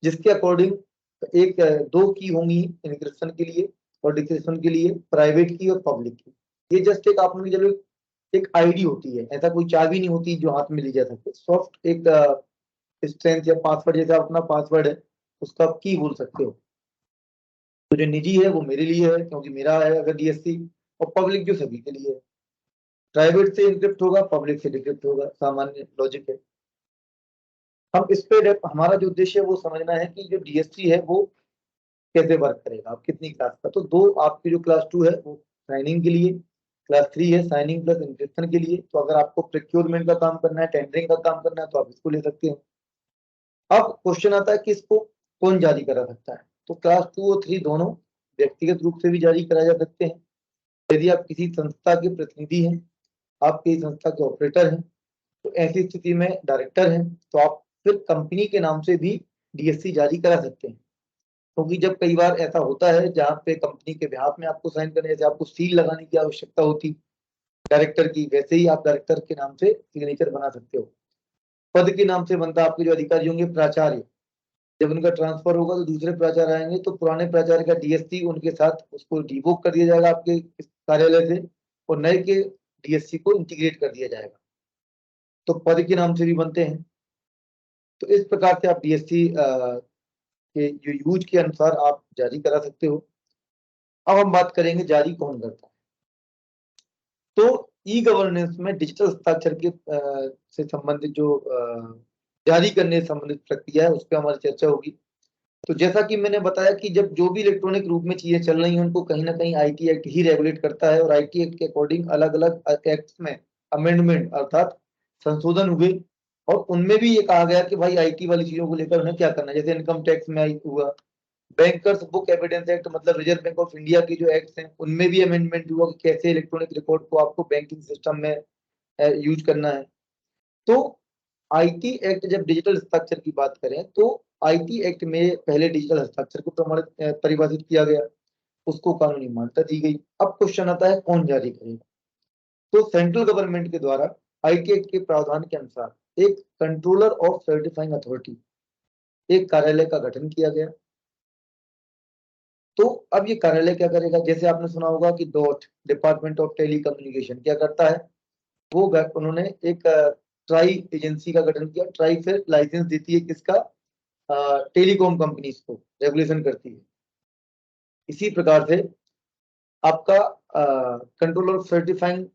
जिसके अकॉर्डिंग एक दो की होंगी इनक्रिप्शन के लिए और डिक्रिप्शन के लिए, प्राइवेट की और पब्लिक की। ये जस्ट एक आपने चलो एक आईडी होती है, ऐसा कोई चाबी नहीं होती जो हाथ में ली जा सके। सॉफ्ट एक स्ट्रेंथ या पासवर्ड, जैसा अपना पासवर्ड है उसका आप की बोल सकते हो। तो जो निजी है वो मेरे लिए है क्योंकि मेरा है अगर डीएससी, और पब्लिक जो सभी के लिए है। प्राइवेट से इनक्रिप्ट होगा, पब्लिक से डिक्रिप्ट होगा, सामान्य लॉजिक है। हम इस पे हमारा जो उद्देश्य है वो समझना है कि जो डीएससी है वो कैसे वर्क करेगा, आप कितनी क्लास का। तो दो आपकी जो क्लास 2 है वो साइनिंग के लिए, क्लास 3 है साइनिंग प्लस इंक्रिप्शन के लिए। तो अगर आपको प्रोक्योरमेंट का काम करना है, टेंडरिंग का काम करना है, तो आप इसको ले सकते हैं। अब क्वेश्चन आता है कि इसको कौन जारी करा सकता है। तो क्लास 2 और 3 दोनों व्यक्तिगत रूप से भी जारी कराए जा सकते हैं। यदि आप किसी संस्था के प्रतिनिधि हैं, आप किसी संस्था के ऑपरेटर हैं, तो ऐसी स्थिति में डायरेक्टर हैं, तो आप फिर कंपनी के नाम से भी डीएससी जारी करा सकते हैं। क्योंकि जब कई बार ऐसा होता है जहाँ पे कंपनी के बिहाफ में आपको साइन करने, जैसे आपको सील लगाने की आवश्यकता होती डायरेक्टर की, वैसे ही आप डायरेक्टर के नाम से सिग्नेचर बना सकते हो। पद के नाम से बनता है, आपके जो अधिकारी होंगे प्राचार्य, जब उनका ट्रांसफर होगा तो दूसरे प्राचार्य आएंगे, तो पुराने प्राचार्य का डीएससी उनके साथ उसको डिवोक कर दिया जाएगा आपके इस कार्यालय से, और नए के डीएससी को इंटीग्रेट कर दिया जाएगा। तो पद के नाम से भी बनते हैं। तो इस प्रकार से आप डीएससी के जो यूज के अनुसार आप जारी करा सकते हो। अब हम बात करेंगे जारी कौन करता है। तो ई गवर्नेंस में डिजिटल हस्ताक्षर के से संबंधित जो जारी करने से संबंधित प्रक्रिया है उस पर हमारी चर्चा होगी। तो जैसा कि मैंने बताया कि जब जो भी इलेक्ट्रॉनिक रूप में चीजें चल रही हैं उनको कहीं ना कहीं आईटी एक्ट ही रेगुलेट करता है, और आईटी एक्ट के अकॉर्डिंग अलग अलग एक्ट्स में अमेंडमेंट अर्थात संशोधन हुए, और उनमें भी ये कहा गया कि भाई आईटी वाली चीजों को लेकर उन्हें क्या करना है। जैसे इनकम टैक्स में हुआ, बैंकर्स बुक एविडेंस एक्ट मतलब रिजर्व बैंक ऑफ इंडिया के जो एक्ट हैं उनमें भी अमेंडमेंट हुआ कि कैसे इलेक्ट्रॉनिक रिकॉर्ड को आपको बैंकिंग सिस्टम में यूज करना है। तो आईटी एक्ट जब डिजिटल हस्ताक्षर की बात करें तो आईटी एक्ट में पहले डिजिटल हस्ताक्षर को प्रमाणित परिभाषित किया गया, उसको कानूनी मान्यता दी गई। अब क्वेश्चन आता है कौन जारी करेगा। तो सेंट्रल गवर्नमेंट के द्वारा आईटी एक्ट के प्रावधान के अनुसार एक कंट्रोलर ऑफ सर्टिफाइंग अथॉरिटी, एक कार्यालय का गठन किया गया। तो अब ये कार्यालय क्या करेगा, जैसे आपने सुना होगा कि डॉट डिपार्टमेंट ऑफ टेलीकम्युनिकेशन क्या करता है, वो उन्होंने एक ट्राई एजेंसी का गठन किया। ट्राई फिर लाइसेंस देती है किसका, टेलीकॉम कंपनीज को रेगुलेशन करती है। इसी प्रकार से आपका कंट्रोल ऑफ सर्टिफाइंग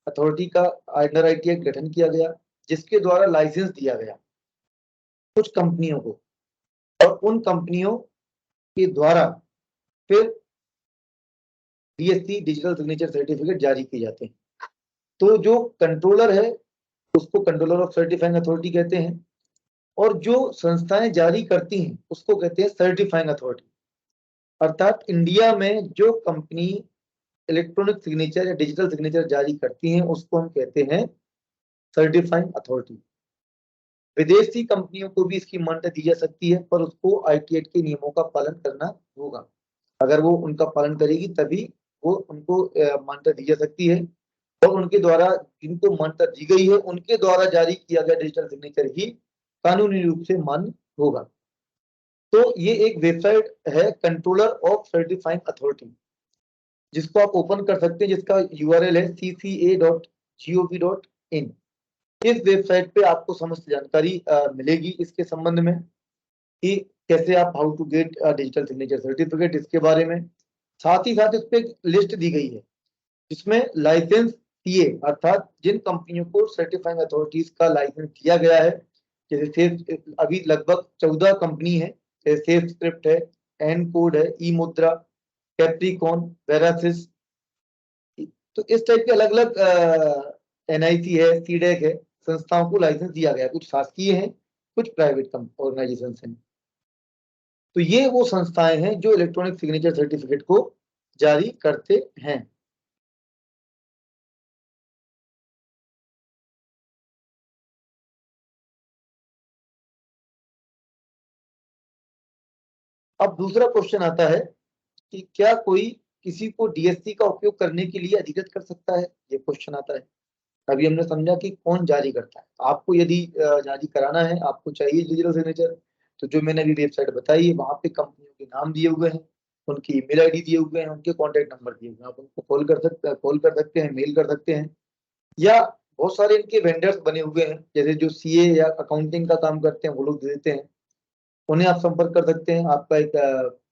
अथॉरिटी का अंडर आईटी एक्ट गठन किया गया, जिसके द्वारा लाइसेंस दिया गया कुछ कंपनियों को, और उन कंपनियों के द्वारा फिर डीएससी डिजिटल सिग्नेचर सर्टिफिकेट जारी किए जाते हैं। तो जो कंट्रोलर है उसको कंट्रोलर ऑफ सर्टिफाइंग अथॉरिटी कहते हैं, और जो संस्थाएं जारी करती हैं उसको कहते हैं सर्टिफाइंग अथॉरिटी। अर्थात इंडिया में जो कंपनी इलेक्ट्रॉनिक सिग्नेचर या डिजिटल सिग्नेचर जारी करती हैं उसको हम कहते हैं सर्टिफाइंग अथॉरिटी। विदेशी कंपनियों को भी इसकी मान्यता दी जा सकती है, पर उसको आईटी एक्ट के नियमों का पालन करना होगा। अगर वो उनका पालन करेगी तभी वो उनको मान्यता दी जा सकती है, और उनके द्वारा जिनको मान्यता दी गई है उनके द्वारा जारी किया गया डिजिटल सिग्नेचर ही कानूनी रूप से मान्य होगा। तो ये एक वेबसाइट है कंट्रोलर ऑफ सर्टिफाइंग अथॉरिटी, जिसको आप ओपन कर सकते हैं, जिसका यूआरएल है cca.gov.in। इस वेबसाइट पे आपको समस्त जानकारी मिलेगी इसके संबंध में कि कैसे आप how to get digital signature certificate, इसके बारे में। साथ ही साथ इस पे एक लिस्ट दी गई है जिसमें लाइसेंस सीए अर्थात जिन कंपनियों को सर्टिफाइंग अथॉरिटीज का लाइसेंस दिया गया है, जैसे सेफ अभी लगभग 14 कंपनी है, जैसे सेफ स्क्रिप्ट है, एन कोड है, ई मुद्रा, कैप्रिकॉन, वेरासिस। तो इस टाइप के अलग अलग एनआईसी है, सीडेक है, संस्थाओं को लाइसेंस दिया गया। कुछ शासकीय हैं, कुछ प्राइवेट ऑर्गेनाइजेशन हैं। तो ये वो संस्थाएं हैं जो इलेक्ट्रॉनिक सिग्नेचर सर्टिफिकेट को जारी करते हैं। अब दूसरा क्वेश्चन आता है कि क्या कोई किसी को डीएससी का उपयोग करने के लिए अधिकृत कर सकता है, ये क्वेश्चन आता है। अभी हमने समझा कि कौन जारी करता है। आपको यदि जारी कराना है, आपको चाहिए डिजिटल सिग्नेचर, तो जो मैंने अभी वेबसाइट बताई है वहां पे कंपनियों के नाम दिए हुए हैं, उनकी ईमेल आईडी दिए हुए हैं, उनके कॉन्टेक्ट नंबर दिए हुए हैं। आप उनको कॉल कर सकते हैं, मेल कर सकते हैं, या बहुत सारे इनके वेंडर्स बने हुए हैं, जैसे जो सीए या अकाउंटिंग का काम करते हैं वो लोग दे देते हैं, उन्हें आप संपर्क कर सकते हैं। आपका एक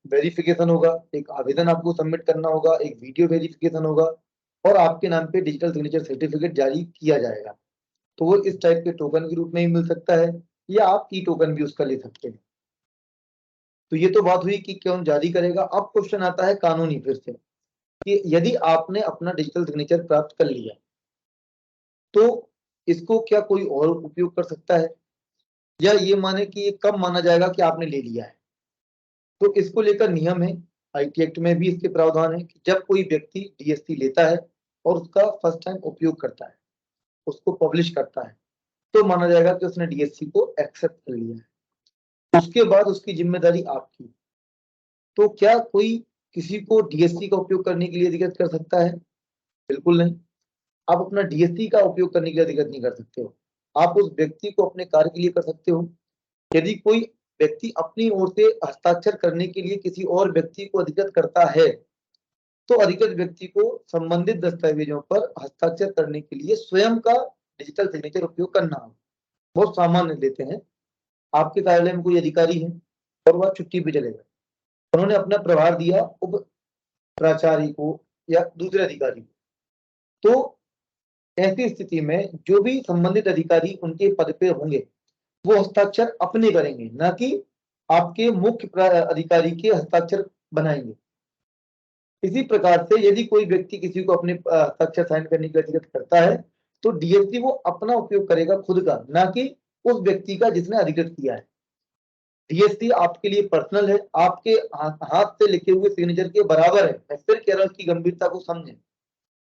वेरिफिकेशन होगा, एक आवेदन आपको सबमिट करना होगा, एक वीडियो वेरिफिकेशन होगा, और आपके नाम पे डिजिटल सिग्नेचर सर्टिफिकेट जारी किया जाएगा। तो वो इस टाइप के टोकन के रूप में ही मिल सकता है, या आप ई टोकन भी उसका ले सकते हैं। तो ये तो बात हुई कि कौन जारी करेगा। अब क्वेश्चन आता है कानूनी फिर से, कि यदि आपने अपना डिजिटल सिग्नेचर प्राप्त कर लिया तो इसको क्या कोई और उपयोग कर सकता है, या ये माने कि ये कब माना जाएगा कि आपने ले लिया है। तो इसको लेकर नियम है, आईटी एक्ट में भी इसके प्रावधान है कि जब कोई व्यक्ति डीएससी लेता है और उसका फर्स्ट टाइम उपयोग करता है, उसको पब्लिश करता है, तो माना जाएगा कि उसने डीएससी को एक्सेप्ट कर लिया है। उसके बाद उसकी जिम्मेदारी आपकी। तो क्या कोई किसी को डीएससी का उपयोग करने के लिए अधिकृत कर सकता है? बिल्कुल नहीं। आप अपना डीएससी का उपयोग करने के लिए अधिकृत नहीं कर सकते हो। आप उस व्यक्ति को अपने कार्य के लिए कर सकते हो। यदि कोई व्यक्ति अपनी ओर से हस्ताक्षर करने के लिए किसी और व्यक्ति को अधिकृत करता है, तो अधिकृत व्यक्ति को संबंधित दस्तावेजों पर हस्ताक्षर करने के लिए स्वयं का डिजिटल सिग्नेचर उपयोग करना होगा। बहुत सामान्य लेते हैं, आपके कार्यालय में कोई अधिकारी है और वह छुट्टी पे चले गए, उन्होंने अपना प्रभार दिया उप प्राचार्य को या दूसरे अधिकारी को, तो ऐसी स्थिति में जो भी संबंधित अधिकारी उनके पद पे होंगे वो हस्ताक्षर अपने करेंगे, ना कि आपके मुख्य अधिकारी के हस्ताक्षर बनाएंगे। इसी प्रकार से यदि कोई व्यक्ति किसी को अपने हस्ताक्षर साइन करने की अधिकृत करता है, तो डीएससी वो अपना उपयोग करेगा खुद का, ना कि उस व्यक्ति का जिसने अधिकृत किया है। डीएससी आपके लिए पर्सनल है, आपके हाथ से लिखे हुए सिग्नेचर के बराबर है। मैं फिर कह रहा हूं, उसकी गंभीरता को समझें।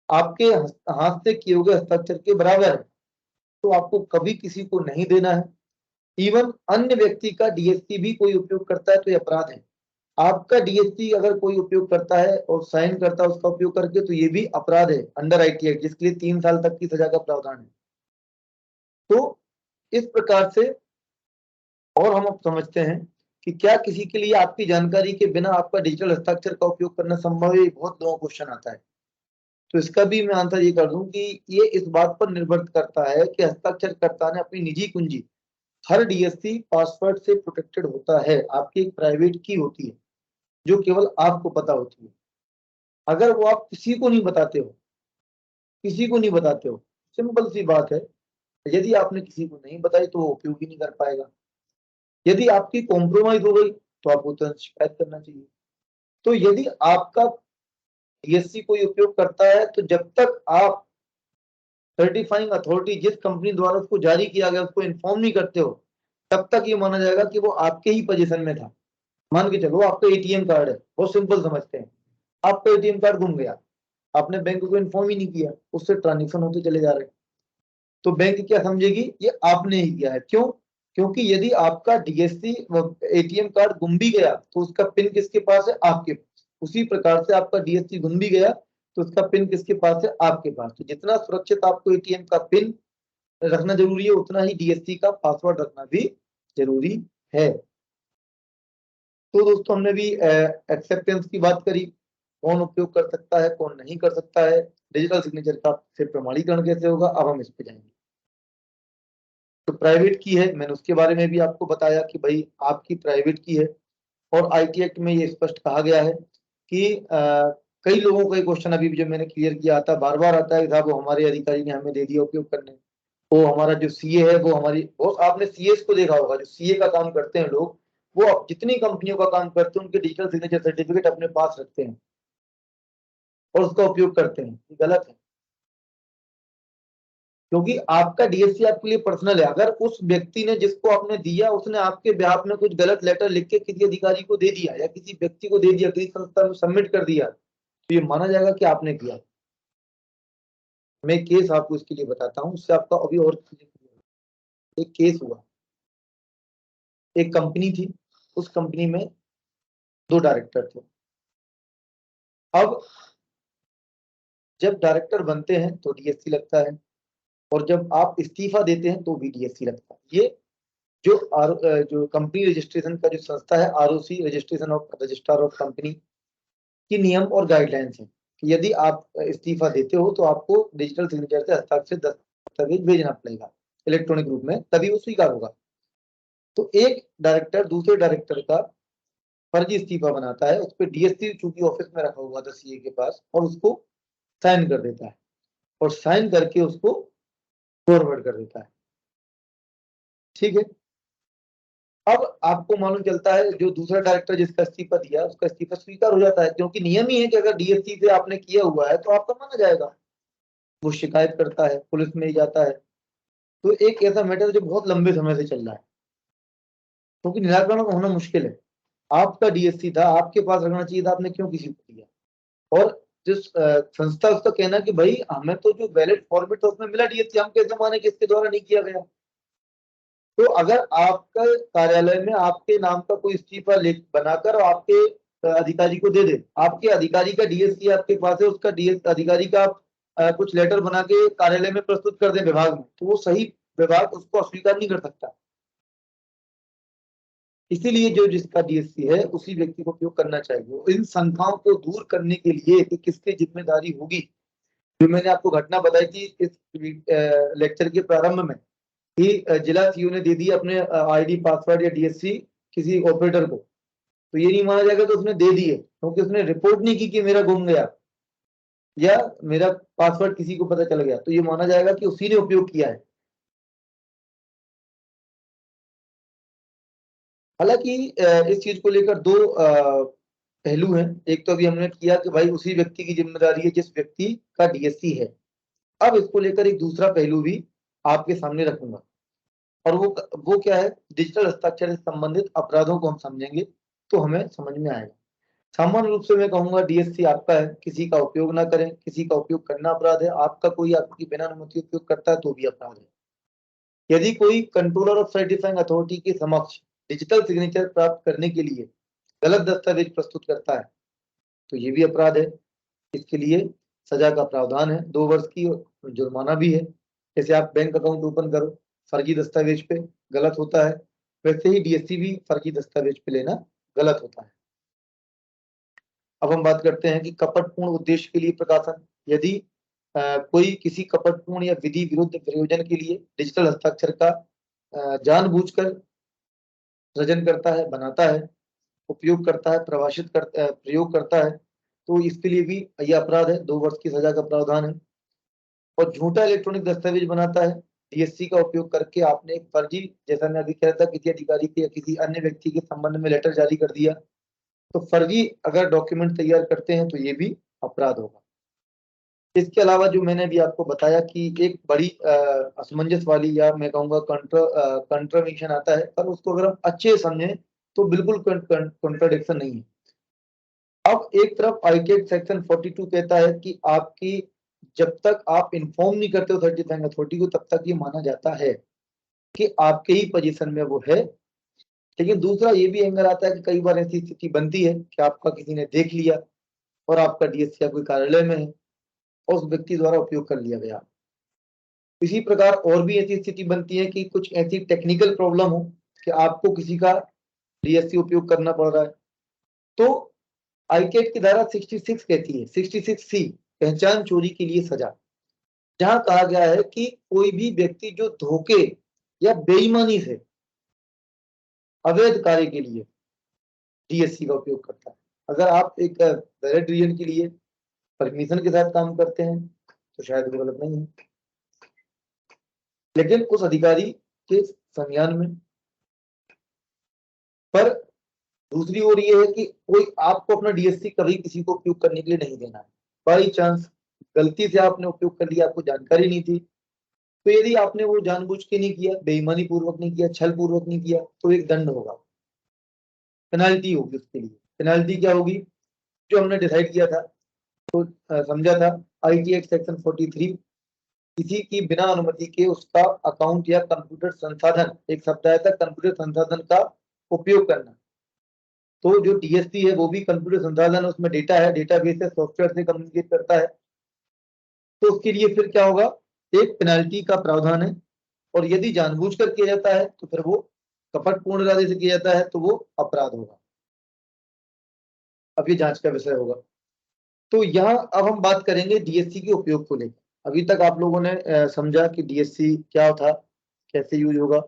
आपके हाथ से किए हुए हस्ताक्षर के बराबर है, तो आपको कभी किसी को नहीं देना है। इवन अन्य व्यक्ति का डीएससी भी कोई उपयोग करता है तो ये अपराध है। आपका डीएससी अगर कोई उपयोग करता है और साइन करता है उसका उपयोग करके, तो ये भी अपराध है अंडर आईटी एक्ट, जिसके लिए 3 साल तक की सजा का प्रावधान है। तो इस प्रकार से, और हम अब समझते हैं कि क्या किसी के लिए आपकी जानकारी के बिना आपका डिजिटल हस्ताक्षर का उपयोग करना संभव है। बहुत लोगों को क्वेश्चन आता है, तो इसका भी मैं आंसर ये कर दूं कि ये इस बात पर निर्भर करता है कि हस्ताक्षरकर्ता ने अपनी निजी कुंजी, हर डीएससी पासवर्ड से प्रोटेक्टेड होता है। आपकी एक प्राइवेट की होती है जो केवल आपको पता होती है। अगर वो आप किसी को नहीं बताते हो, किसी को नहीं बताते हो, सिंपल सी बात है, यदि आपने किसी को नहीं बताई तो वो उपयोग ही नहीं कर पाएगा। यदि आपकी कॉम्प्रोमाइज हो गई तो आपको तुरंत शिकायत करना चाहिए। तो यदि आपका डीएससी कोई उपयोग करता है, तो जब तक आप सर्टिफाइंग अथॉरिटी जिस कंपनी द्वारा उसको जारी किया गया उसको इन्फॉर्म नहीं करते हो, तब तक ये माना जाएगा कि वो आपके ही पोजीशन में था। मान के चलो आपका एटीएम कार्ड है, बहुत सिंपल समझते हैं, आपका एटीएम कार्ड गुम गया, आपने बैंक को इन्फॉर्म ही नहीं किया, उससे ट्रांजेक्शन होते चले जा रहे हैं, तो बैंक क्या समझेगी, ये आपने ही किया है। क्यों? क्योंकि यदि आपका डीएससी एटीएम कार्ड गुम भी गया तो उसका पिन किसके पास है? आपके पास। उसी प्रकार से आपका डीएससी गुम भी गया तो उसका पिन किसके पास है? आपके पास। तो जितना सुरक्षित आपको एटीएम का पिन रखना जरूरी है, उतना ही डीएससी का पासवर्ड रखना भी जरूरी है। तो दोस्तों हमने भी एक्सेप्टेंस की बात करी, कौन उपयोग कर सकता है कौन नहीं कर सकता है, डिजिटल सिग्नेचर का फिर प्रमाणीकरण कैसे होगा, अब हम इस पे जाएंगे। तो प्राइवेट की है, मैंने उसके बारे में भी आपको बताया कि भाई आपकी प्राइवेट की है, और आईटी एक्ट में ये स्पष्ट कहा गया है कि कई लोगों का क्वेश्चन अभी जो मैंने क्लियर किया आता है, बार बार आता है कि साहब वो हमारे अधिकारी ने हमें दे दिया उपयोग करने, वो हमारा जो सीए है वो हमारी, वो आपने सीएस को देखा होगा, जो सीए का काम करते हैं लोग, वो जितनी कंपनियों का काम करते हैं उनके डिजिटल सिग्नेचर सर्टिफिकेट अपने पास रखते हैं और उसका उपयोग करते हैं। ये गलत है, क्योंकि आपका डीएससी आपके लिए पर्सनल है। अगर उस व्यक्ति ने जिसको आपने दिया उसने आपके बेहाफ में कुछ गलत लेटर लिख के किसी अधिकारी को दे दिया या किसी व्यक्ति को दे दिया, किसी संस्था में सबमिट कर दिया, तो ये माना जाएगा कि आपने किया। मैं केस आपको इसके लिए बताता हूँ, उससे आपका अभी और एक केस हुआ। एक कंपनी थी, उस कंपनी में 2 डायरेक्टर थे। अब जब डायरेक्टर बनते हैं तो डीएससी लगता है, और जब आप इस्तीफा देते हैं तो भी डीएससी लगता है। ये जो कंपनी रजिस्ट्रेशन का जो संस्था है, ROC, registration of registrar of company की नियम और गाइडलाइंस है कि यदि आप इस्तीफा देते हो तो आपको डिजिटल सिग्नेचर से हस्ताक्षर दस्तावेज भेजना पड़ेगा इलेक्ट्रॉनिक रूप में, तभी वो स्वीकार होगा। तो एक डायरेक्टर दूसरे डायरेक्टर का फर्जी इस्तीफा बनाता है, उस पर डीएससी चूंकि ऑफिस में रखा हुआ था सीए के पास, और उसको साइन कर देता है और साइन करके उसको फॉरवर्ड कर देता है। ठीक है, अब आपको मालूम चलता है जो दूसरा डायरेक्टर जिसका इस्तीफा दिया उसका इस्तीफा स्वीकार हो जाता है, क्योंकि नियम ही है कि अगर डीएससी से आपने किया हुआ है तो आपका माना जाएगा। वो शिकायत करता है, पुलिस में ही जाता है। तो एक ऐसा मैटर जो बहुत लंबे समय से चल रहा है, क्योंकि निराकरण होना मुश्किल है। आपका डीएससी था, आपके पास रखना चाहिए था, आपने क्यों किसी को दिया? और जिस संस्था उसका कहना कि भाई हमें तो जो वैलिड फॉर्मेट था उसमें मिला डीएससी, हम कैसे माने कि इसके द्वारा नहीं किया गया? तो अगर आपका कार्यालय में आपके नाम का कोई इस्तीफा लिख बनाकर और आपके अधिकारी को दे दे, आपके अधिकारी का डीएससी आपके पास है, उसका डीएस अधिकारी का आप कुछ लेटर बना के कार्यालय में प्रस्तुत कर दे विभाग में, तो वो सही विभाग उसको अस्वीकार नहीं कर सकता। इसीलिए जो जिसका डीएससी है उसी व्यक्ति को उपयोग करना चाहिए। इन शंकाओं को दूर करने के लिए कि किसकी जिम्मेदारी होगी, जो मैंने आपको घटना बताई थी इस लेक्चर के प्रारंभ में कि जिला सीओ ने दे दिया अपने आईडी पासवर्ड या डीएससी किसी ऑपरेटर को, तो ये नहीं माना जाएगा कि उसने दे दिए, क्योंकि उसने रिपोर्ट नहीं की कि मेरा गुम गया या मेरा पासवर्ड किसी को पता चल गया, तो ये माना जाएगा कि उसी ने उपयोग किया है। हालांकि इस चीज को लेकर दो पहलू हैं। एक तो अभी हमने किया कि भाई उसी व्यक्ति की जिम्मेदारी है जिस व्यक्ति का डीएससी है। अब इसको लेकर एक दूसरा पहलू भी आपके सामने रखूंगा, और वो क्या है, डिजिटल हस्ताक्षर से संबंधित अपराधों को हम समझेंगे तो हमें समझ में आएगा। सामान्य रूप से मैं कहूंगा डीएससी आपका है, किसी का उपयोग ना करें, किसी का उपयोग करना अपराध है, आपका कोई आपकी बिना अनुमति उपयोग करता है तो भी अपराध है। यदि कोई कंट्रोलर ऑफ सर्टिफाइंग अथॉरिटी के समक्ष डिजिटल सिग्नेचर प्राप्त करने के लिए गलत दस्तावेज प्रस्तुत करता है तो ये भी अपराध है। इसके लिए सजा का प्रावधान है 2 वर्ष की, और जुर्माना भी है। जैसे आप बैंक अकाउंट ओपन करो, फर्जी दस्तावेज पे गलत होता है, वैसे ही डीएससी भी फर्जी दस्तावेज पे लेना गलत होता है। अब हम बात करते हैं कि कपटपूर्ण उद्देश्य के लिए प्रकाशन। यदि कोई किसी कपटपूर्ण या विधि विरुद्ध प्रयोजन के लिए डिजिटल हस्ताक्षर का जानबूझकर सृजन करता है, बनाता है, उपयोग करता है, प्रयोग करता है, तो इसके लिए भी यह अपराध है, 2 वर्ष की सजा का प्रावधान है। और झूठा इलेक्ट्रॉनिक दस्तावेज बनाता है, डीएससी का उपयोग करके आपने एक फर्जी, जैसा मैं अभी कह रहा था, किसी अधिकारी के या किसी अन्य व्यक्ति के संबंध में लेटर जारी कर दिया, तो फर्जी अगर डॉक्यूमेंट तैयार करते हैं तो ये भी अपराध होगा। इसके अलावा जो मैंने भी आपको बताया कि एक बड़ी असमंजस वाली या मैं कहूँगा कंट्राडिक्शन आता है, पर उसको अगर हम अच्छे समझें तो बिल्कुल कंट्राडिक्शन नहीं है। अब एक तरफ आईकेट सेक्शन 42 कहता है कि आपकी जब तक आप इन्फॉर्म नहीं करते हो सर्टिफाइंग अथॉरिटी को तब तक ये माना जाता है कि आपके ही पोजीशन में वो है। लेकिन दूसरा ये भी एंगल आता है कि कई बार ऐसी स्थिति बनती है कि आपका किसी ने देख लिया और आपका डीएससी कोई कार्यालय में है और उस व्यक्ति द्वारा उपयोग कर लिया गया। इसी प्रकार और भी ऐसी स्थिति बनती है कि कुछ ऐसी टेक्निकल प्रॉब्लम हो कि आपको किसी का डीएससी उपयोग करना पड़ रहा है, तो आईकेट की धारा 66 कहती है, 66C, पहचान चोरी के लिए सजा, जहां कहा गया है कि कोई भी व्यक्ति जो धोखे या बेईमानी से अवैध कार्य के लिए डीएससी का उपयोग करता है। अगर आप एक वैलिड रीजन के लिए परमिशन के साथ काम करते हैं तो शायद वो गलत नहीं है, लेकिन उस अधिकारी के संज्ञान में। पर दूसरी ओर ये है कि कोई आपको अपना डीएससी कभी किसी को उपयोग करने के लिए नहीं देना है। बाई चांस गलती से आपने उपयोग कर लिया, आपको जानकारी नहीं थी, तो यदि आपने वो जानबूझ के नहीं किया, बेईमानी पूर्वक नहीं किया, छल पूर्वक नहीं किया, तो एक दंड होगा, पेनाल्टी होगी उसके लिए। पेनाल्टी क्या होगी, जो हमने डिसाइड किया था, समझा था, आईटी एक्ट सेक्शन 43, किसी की बिना अनुमति के उसका अकाउंट या कंप्यूटर संसाधन, एक शब्द आया था कंप्यूटर संसाधन का उपयोग करना। तो जो डीएसपी है वो भी कंप्यूटर संसाधन, उसमें डेटा है, डेटाबेस है, सॉफ्टवेयर से कम्युनिकेट करता है, तो उसके लिए फिर क्या होगा, एक पेनाल्टी का प्रावधान है। और यदि जानबूझकर किया जाता है तो फिर वो कपटपूर्ण इरादे से किया जाता है तो वो अपराध होगा। अब ये जांच का विषय होगा। तो यहाँ अब हम बात करेंगे डीएससी के उपयोग को लेकर। अभी तक आप लोगों ने समझा कि डीएससी क्या था, कैसे यूज होगा।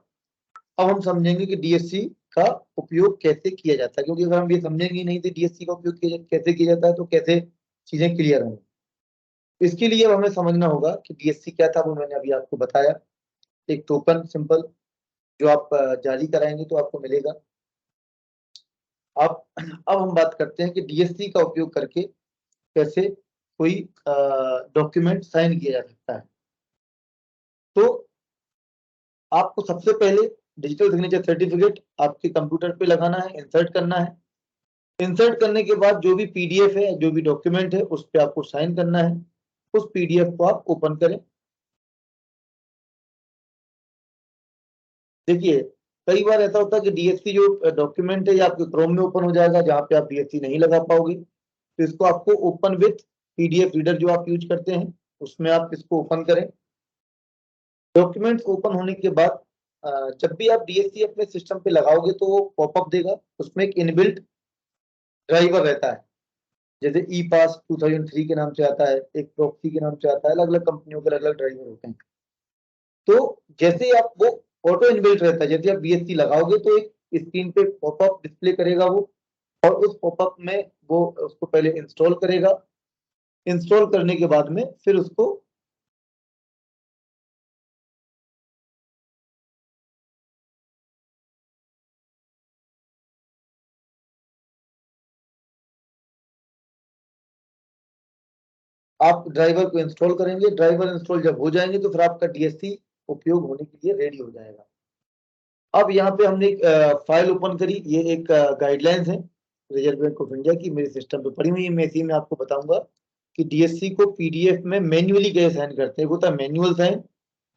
अब हम समझेंगे कि डीएससी का उपयोग कैसे किया जाता है, क्योंकि अगर हम ये समझेंगे नहीं तो डीएससी का उपयोग कैसे किया जाता है तो कैसे चीजें क्लियर होंगी। इसके लिए अब हमें समझना होगा कि डीएससी क्या था, वो मैंने अभी आपको बताया। एक टोकन सिंपल जो आप जारी कराएंगे तो आपको मिलेगा। अब हम बात करते हैं कि डीएससी का उपयोग करके कैसे कोई डॉक्यूमेंट साइन किया जा सकता है। तो आपको सबसे पहले डिजिटल सिग्नेचर सर्टिफिकेट आपके कंप्यूटर पे लगाना है, इंसर्ट करना है। इंसर्ट करने के बाद जो भी पीडीएफ है, जो भी डॉक्यूमेंट है, उस पर आपको साइन करना है। उस पीडीएफ को आप ओपन करें। देखिए, कई बार ऐसा होता है कि डीएससी जो डॉक्यूमेंट है ये आपके क्रोम में ओपन हो जाएगा, जहां पे आप डीएससी नहीं लगा पाओगे। तो इसको आपको ओपन विथ पीडीएफ रीडर जो आप यूज करते हैं, उसमें आप इसको ओपन करें। डॉक्यूमेंट्स ओपन होने के बाद जब भी आप डीएससी अपने सिस्टम पे लगाओगे तो वो पॉपअप देगा। उसमें एक इनबिल्ट ड्राइवर रहता है, जैसे ई पास 2003 के नाम से आता है, एक प्रॉक्सी के नाम से आता है। अलग अलग कंपनियों के अलग अलग ड्राइवर होते हैं। तो जैसे ही आप वो ऑटो इनबिल्ट रहता है, जैसे आप डीएससी लगाओगे तो एक स्क्रीन पे पॉपअप डिस्प्ले करेगा वो, और उस पॉपअप में वो उसको पहले इंस्टॉल करेगा। इंस्टॉल करने के बाद में फिर उसको आप ड्राइवर को इंस्टॉल करेंगे। ड्राइवर इंस्टॉल जब हो जाएंगे तो फिर आपका डीएससी उपयोग होने के लिए रेडी हो जाएगा। अब यहाँ पे हमने एक फाइल ओपन करी। ये एक गाइडलाइंस है रिजर्व बैंक ऑफ इंडिया की, मेरे सिस्टम पे पड़ी हुई है। मैं इसी में आपको बताऊंगा कि डीएससी को पीडीएफ में मैन्युअली कैसे साइन करते हैं। एक होता है मैनुअल साइन,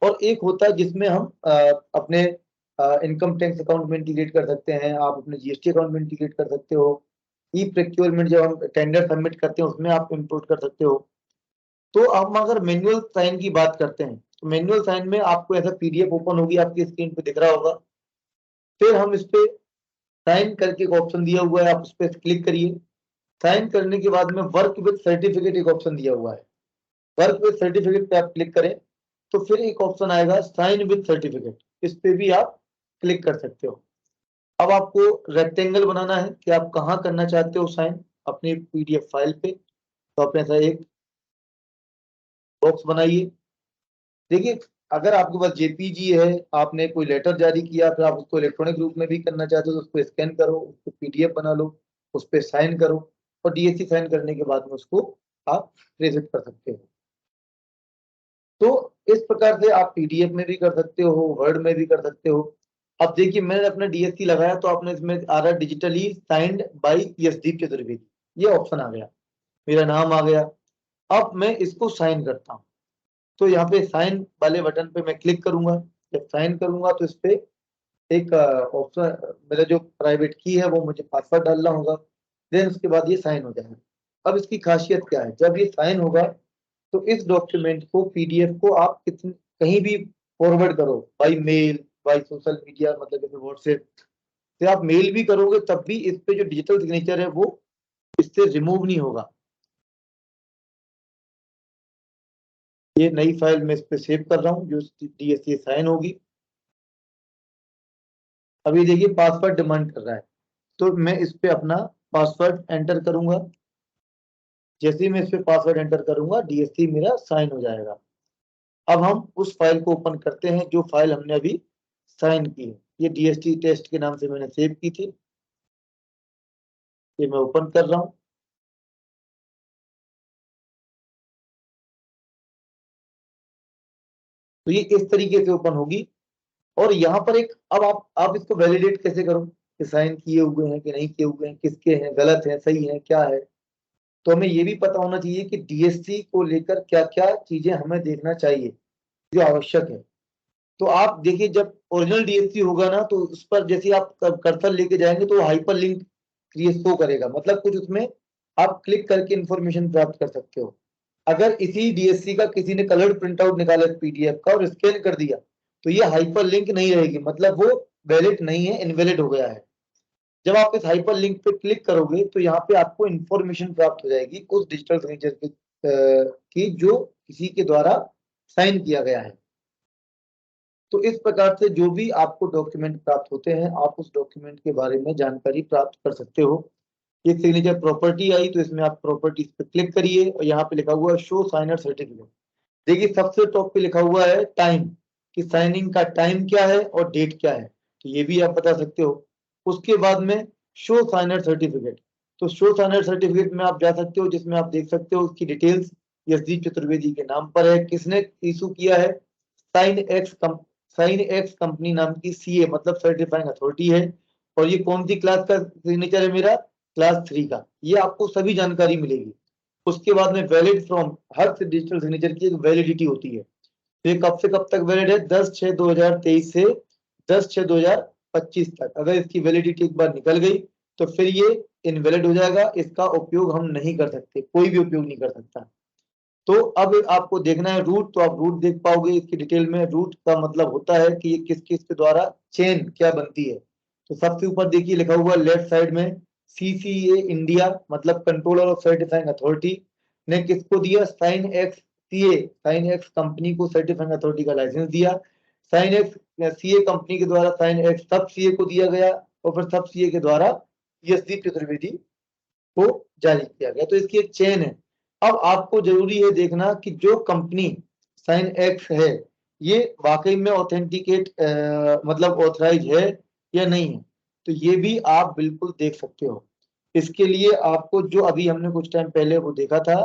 और एक होता है जिसमें हम अपने इनकम टैक्स अकाउंट में इंटीग्रेट कर सकते हैं, आप अपने जीएसटी अकाउंट में इंटीग्रेट कर सकते हो। ई प्रोक्योरमेंट जब हम टेंडर सबमिट करते हैं उसमें आप इंपोर्ट कर सकते हो। तो हम अगर मैनुअल साइन की बात करते हैं तो मैनुअल साइन में आपको ऐसा पीडीएफ ओपन होगी, आपकी स्क्रीन पे दिख रहा होगा। फिर हम इस पे साइन करके एक ऑप्शन दिया हुआ है, आप उस पर क्लिक करिए। साइन करने के बाद में वर्क विद सर्टिफिकेट एक ऑप्शन दिया हुआ है। वर्क विद सर्टिफिकेट पे आप क्लिक करें तो फिर एक ऑप्शन आएगा साइन विद सर्टिफिकेट, इस पे भी आप क्लिक कर सकते हो। अब आपको रेक्टेंगल बनाना है कि आप कहाँ करना चाहते हो साइन अपनी पीडीएफ फाइल पे। तो आप ऐसा एक बॉक्स बनाइए। देखिए, अगर आपके पास जेपीजी है, आपने कोई लेटर जारी किया, फिर आप उसको इलेक्ट्रॉनिक रूप में भी करना चाहते हो तो उसको स्कैन करो, उसको पीडीएफ बना लो, उस पर साइन करो, और डीएससी साइन करने के बाद में उसको आप प्रेजेंट कर सकते हो। तो इस प्रकार से आप पीडीएफ में भी कर सकते हो, वर्ड में भी कर सकते हो। अब देखिए, मैंने अपना डीएससी लगाया तो आपने इसमें आ रहा digitally signed by Yashdeep Chaturvedi, ये ऑप्शन आ गया, मेरा नाम आ गया। अब मैं इसको साइन करता हूँ। तो यहाँ पे साइन वाले बटन पे मैं क्लिक करूंगा। जब साइन करूंगा तो इस पे एक ऑप्शन, मेरा जो प्राइवेट की है वो मुझे पासवर्ड डालना होगा। देन उसके बाद ये साइन हो जाएगा। अब इसकी खासियत क्या है, जब ये साइन होगा तो इस डॉक्यूमेंट को पीडीएफ को आप कहीं भी फॉरवर्ड करो, by mail, by social media, मतलब जैसे व्हाट्सएप से आप मेल भी करोगे तब भी इस पे जो डिजिटल सिग्नेचर है वो इससे रिमूव नहीं होगा। ये नई फाइल मैं इस पे सेव कर रहा हूँ जो डीएससी साइन होगी। अभी देखिए पासवर्ड डिमांड कर रहा है, तो मैं इस पे अपना पासवर्ड एंटर करूंगा। जैसे ही मैं इस पे पासवर्ड एंटर करूंगा डीएससी मेरा साइन हो जाएगा। अब हम उस फाइल को ओपन करते हैं जो फाइल हमने अभी साइन की है। ये डीएसटी टेस्ट के नाम से मैंने सेव की थी, ये मैं ओपन कर रहा हूँ। तो ये इस तरीके से ओपन होगी। और यहाँ पर एक, अब आप इसको वैलिडेट कैसे करो कि साइन किए हुए हैं कि नहीं किए हुए हैं, किसके हैं, गलत है, सही है, क्या है। तो हमें ये भी पता होना चाहिए कि डीएससी को लेकर क्या क्या चीजें हमें देखना चाहिए जो आवश्यक है। तो आप देखिए, जब ओरिजिनल डीएससी होगा ना तो उस पर जैसे आप कर्सर लेके जाएंगे तो हाइपर लिंक क्रिएट शो करेगा, मतलब कुछ उसमें आप क्लिक करके इंफॉर्मेशन प्राप्त कर सकते हो। अगर इसी डीएससी का किसी ने कलर्ड प्रिंट आउट निकाला पीडीएफ का और स्कैन कर दिया तो ये हाइपर लिंक नहीं रहेगी, मतलब वो वैलिड नहीं है, इनवैलिड हो गया है। जब आप इस हाइपर लिंक पे क्लिक करोगे तो यहाँ पे आपको इंफॉर्मेशन प्राप्त हो जाएगी उस डिजिटल सिग्नेचर की जो किसी के द्वारा साइन किया गया है। तो इस प्रकार से जो भी आपको डॉक्यूमेंट प्राप्त होते हैं आप उस डॉक्यूमेंट के बारे में जानकारी प्राप्त कर सकते हो। ये सिग्नेचर प्रॉपर्टी आई, तो इसमें आप प्रॉपर्टीज पे क्लिक करिए और यहाँ पे लिखा हुआ है शो साइनर सर्टिफिकेट। देखिए सबसे टॉप पे लिखा हुआ है टाइम, कि साइनिंग का टाइम क्या है और डेट क्या है, तो ये भी आप बता सकते हो। उसके बाद में शो साइनर सर्टिफिकेट, तो शो साइनर सर्टिफिकेट में आप जा सकते हो, जिसमें आप देख सकते हो उसकी डिटेल्स यशदीप चतुर्वेदी के नाम पर है। किसने इशू किया है? साइन एक्स कंपनी नाम की सीए मतलब सर्टिफाइंग अथॉरिटी है। और ये कौन सी क्लास का सिग्नेचर है? मेरा क्लास 3 का। ये आपको सभी जानकारी मिलेगी। उसके बाद में valid from, her digital signature की एक वैलिडिटी होती है। तो ये कब से कब तक वैलिड है? 10/6/2023 से 10/6/2025 तक। अगर इसकी वैलिडिटी एक बार निकल गई तो फिर ये इनवैलिड हो जाएगा, इसका उपयोग हम नहीं कर सकते, कोई भी उपयोग नहीं कर सकता। तो अब आपको देखना है रूट, तो आप रूट देख पाओगे इसकी डिटेल में। रूट का मतलब होता है कि ये किस किस के द्वारा चेन क्या बनती है। तो सबसे ऊपर देखिए लिखा हुआ लेफ्ट साइड में सीसीए इंडिया मतलब कंट्रोलर ऑफ सर्टिफाइंग अथॉरिटी ने किसको दिया? Sine x CA, sine x company को सर्टिफाइंग अथॉरिटी का लाइसेंस दिया। साइन एक्स सीए कंपनी के द्वारा साइन एक्स सब सीए को दिया गया और फिर सब सीए के द्वारा यशदीप चतुर्वेदी को जारी किया गया। तो इसकी एक चेन है। अब आपको जरूरी है देखना कि जो कंपनी साइन एक्स है ये वाकई में ऑथेंटिकेट मतलब ऑथराइज है या नहीं है, तो ये भी आप बिल्कुल देख सकते हो। इसके लिए आपको जो अभी हमने कुछ टाइम पहले वो देखा था,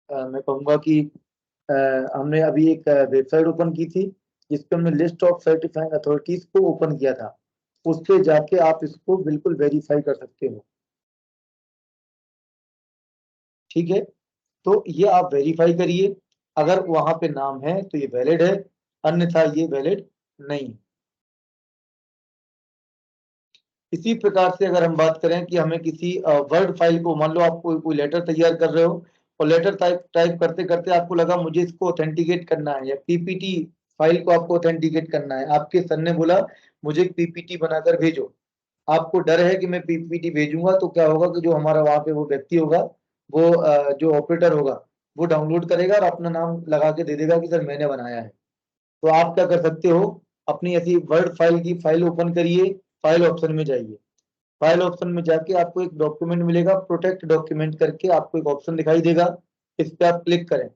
मैं कहूँगा कि अ, हमने अभी एक वेबसाइट ओपन की थी जिसपे हमने लिस्ट ऑफ सर्टिफाइंग अथॉरिटीज को ओपन किया था। उस पे जाके आप इसको बिल्कुल वेरीफाई कर सकते हो। ठीक है, तो ये आप वेरीफाई करिए। अगर वहां पे नाम है तो ये वैलिड है, अन्यथा ये वैलिड नहीं है। इसी प्रकार से अगर हम बात करें कि हमें किसी वर्ड फाइल को, मान लो आप कोई लेटर तैयार कर रहे हो और लेटर टाइप टाइप करते करते आपको लगा मुझे इसको ऑथेंटिकेट करना है, या पीपीटी फाइल को आपको ऑथेंटिकेट करना है। आपके सर ने बोला मुझे पीपीटी बनाकर भेजो। आपको डर है कि मैं पीपीटी भेजूंगा तो क्या होगा कि जो हमारा वहां पे वो व्यक्ति होगा, वो जो ऑपरेटर होगा, वो डाउनलोड करेगा और अपना नाम लगा के दे देगा कि सर मैंने बनाया है। तो आप क्या कर सकते हो? अपनी ऐसी वर्ड फाइल की फाइल ओपन करिए, फाइल ऑप्शन में जाइए। फाइल ऑप्शन में जाके आपको एक डॉक्यूमेंट मिलेगा, प्रोटेक्ट डॉक्यूमेंट करके आपको एक ऑप्शन दिखाई देगा। इस पे आप क्लिक करें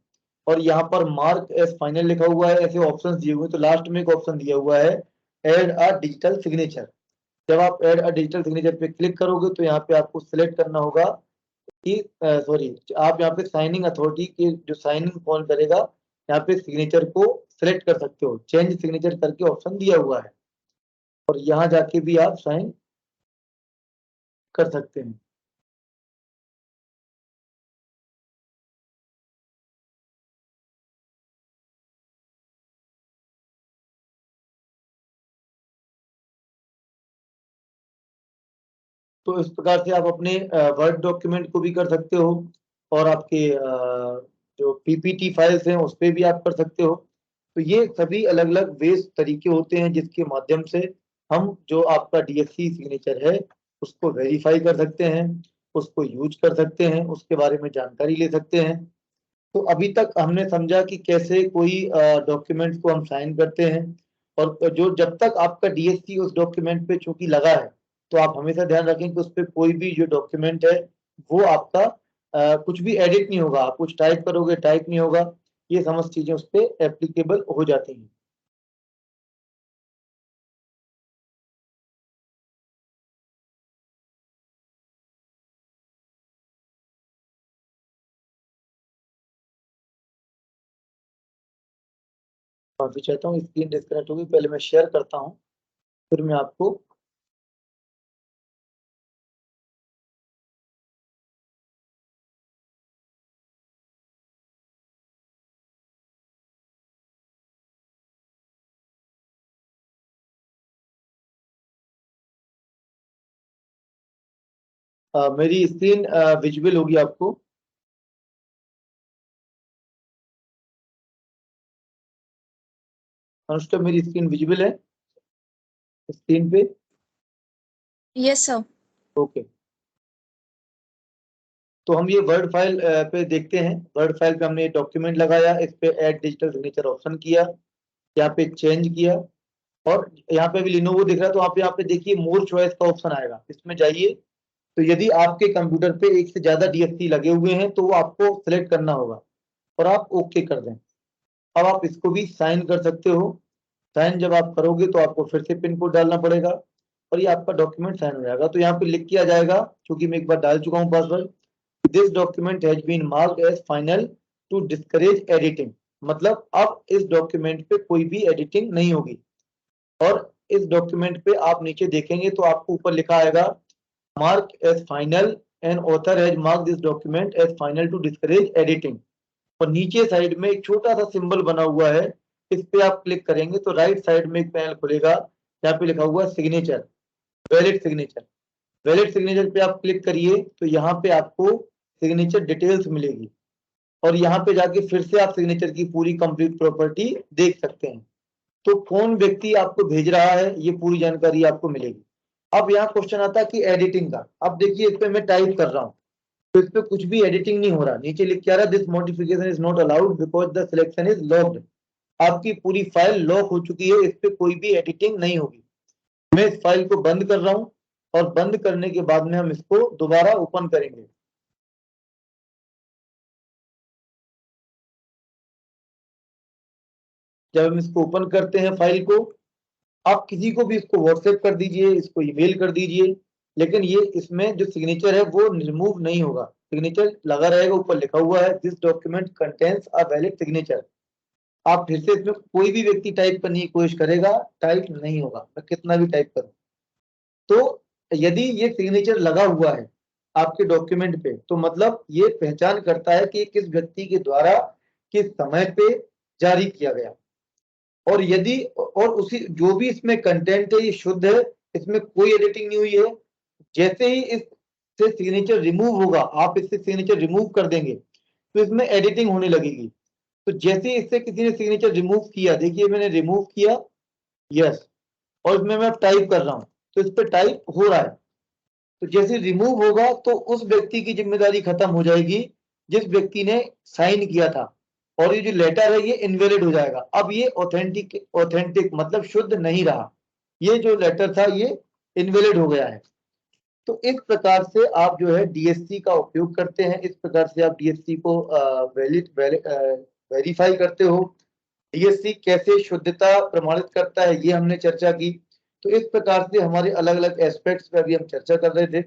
और यहाँ पर मार्क एज फाइनल लिखा हुआ है, ऐसे ऑप्शंस दिए हुए हैं। तो लास्ट में एक ऑप्शन दिया हुआ है एड अ डिजिटल सिग्नेचर। जब आप एड अ डिजिटल सिग्नेचर पे क्लिक करोगे तो यहाँ पे आपको सिलेक्ट करना होगा कि सॉरी, आप यहाँ पे साइनिंग अथॉरिटी की जो साइनिंग कौन करेगा, यहाँ पे सिग्नेचर को सिलेक्ट कर सकते हो। चेंज सिग्नेचर करके ऑप्शन दिया हुआ है और यहाँ जाके भी आप साइन कर सकते हैं। तो इस प्रकार से आप अपने वर्ड डॉक्यूमेंट को भी कर सकते हो और आपके जो पीपीटी फाइल्स हैं उस पे भी आप कर सकते हो। तो ये सभी अलग अलग वेज तरीके होते हैं जिसके माध्यम से हम जो आपका डीएससी सिग्नेचर है उसको वेरीफाई कर सकते हैं, उसको यूज कर सकते हैं, उसके बारे में जानकारी ले सकते हैं। तो अभी तक हमने समझा कि कैसे कोई डॉक्यूमेंट को हम साइन करते हैं, और जो जब तक आपका डीएससी उस डॉक्यूमेंट पे चूंकि लगा है तो आप हमेशा ध्यान रखें कि उस पर कोई भी जो डॉक्यूमेंट है वो आपका कुछ भी एडिट नहीं होगा। आप कुछ टाइप करोगे टाइप नहीं होगा, ये समस्त चीजें उस पर एप्लीकेबल हो जाती हैं। माफी चाहता हूँ, स्क्रीन डिस्कनेक्ट होगी, पहले मैं शेयर करता हूँ फिर मैं आपको। मेरी स्क्रीन विजुअल होगी आपको। अनुष्का मेरी स्क्रीन विजुअल है स्क्रीन पे? Yes sir. ओके, तो हम ये वर्ड फाइल पे देखते हैं। वर्ड फाइल पे हमने डॉक्यूमेंट लगाया, इस पे ऐड डिजिटल सिग्नेचर ऑप्शन किया, यहाँ पे चेंज किया और यहाँ पे भी लिनोवो दिख रहा है तो आप यहाँ पे देखिए मोर चॉइस का ऑप्शन आएगा, इसमें जाइए। तो यदि आपके कंप्यूटर पे एक से ज्यादा DSC लगे हुए हैं तो वो आपको सिलेक्ट करना होगा और आप ओके कर दें। अब आप इसको भी साइन कर सकते हो। साइन जब आप करोगे तो आपको फिर से पिन कोड डालना पड़ेगा और ये आपका डॉक्यूमेंट साइन हो जाएगा। तो यहाँ पे लिख के आ जाएगा, क्योंकि मैं एक बार डाल चुका हूँ password, this document has been marked as final to discourage editing. मतलब अब इस डॉक्यूमेंट पे कोई भी एडिटिंग नहीं होगी। और इस डॉक्यूमेंट पे आप नीचे देखेंगे तो आपको ऊपर लिखा आएगा mark as final and author has mark this document as final to discourage editing. और नीचे साइड में एक छोटा सा सिंबल बना हुआ है, इस पे आप क्लिक करेंगे तो राइट साइड में एक पैनल खुलेगा, यहाँ पे लिखा हुआ signature, valid signature. Valid signature पे आप क्लिक करिए तो यहाँ पे आपको सिग्नेचर डिटेल्स मिलेगी और यहाँ पे जाके फिर से आप सिग्नेचर की पूरी कंप्लीट प्रॉपर्टी देख सकते हैं। तो कौन व्यक्ति आपको भेज रहा है ये पूरी जानकारी आपको मिलेगी। अब यहाँ क्वेश्चन आता है कि एडिटिंग का। अब देखिए इस पे मैं टाइप कर रहा हूँ तो इस पे कुछ भी एडिटिंग नहीं हो रहा। नीचे लिख के आ रहा है this modification is not allowed because the selection is locked. आपकी पूरी फाइल लॉक हो चुकी है, इस पे कोई भी एडिटिंग नहीं होगी। मैं इस फाइल को बंद कर रहा हूँ और बंद करने के बाद में हम इसको दोबारा ओपन करेंगे। जब हम इसको ओपन करते हैं फाइल को, आप किसी को भी इसको व्हाट्सएप कर दीजिए, इसको ईमेल कर दीजिए, लेकिन ये इसमें जो सिग्नेचर है वो रिमूव नहीं होगा। सिग्नेचर लगा रहेगा, ऊपर लिखा हुआ है this document contains a valid signature. आप फिर से इसमें कोई भी व्यक्ति टाइप करने की कोशिश करेगा, टाइप नहीं होगा, मैं कितना भी टाइप करूं। तो यदि ये सिग्नेचर लगा हुआ है आपके डॉक्यूमेंट पे तो मतलब ये पहचान करता है कि किस व्यक्ति के द्वारा किस समय पे जारी किया गया। और यदि और उसी जो भी इसमें कंटेंट है ये शुद्ध है, इसमें कोई एडिटिंग नहीं हुई है। जैसे ही इससे सिग्नेचर रिमूव होगा, आप इससे सिग्नेचर रिमूव कर देंगे तो इसमें एडिटिंग होने लगेगी। तो जैसे ही इससे किसी ने सिग्नेचर रिमूव किया, देखिए मैंने रिमूव किया, यस, और इसमें मैं टाइप कर रहा हूं तो इस पर टाइप हो रहा है। तो जैसे रिमूव होगा तो उस व्यक्ति की जिम्मेदारी खत्म हो जाएगी जिस व्यक्ति ने साइन किया था, और ये जो लेटर है ये इनवैलिड हो जाएगा। अब ये ऑथेंटिक मतलब शुद्ध नहीं रहा, ये जो लेटर था ये इनवैलिड हो गया है। तो इस प्रकार से आप जो है DSC का उपयोग करते हैं, इस प्रकार से आप DSC को वेरीफाई करते हो। DSC कैसे शुद्धता प्रमाणित करता है ये हमने चर्चा की। तो इस प्रकार से हमारे अलग अलग एस्पेक्ट्स पे अभी हम चर्चा कर रहे थे।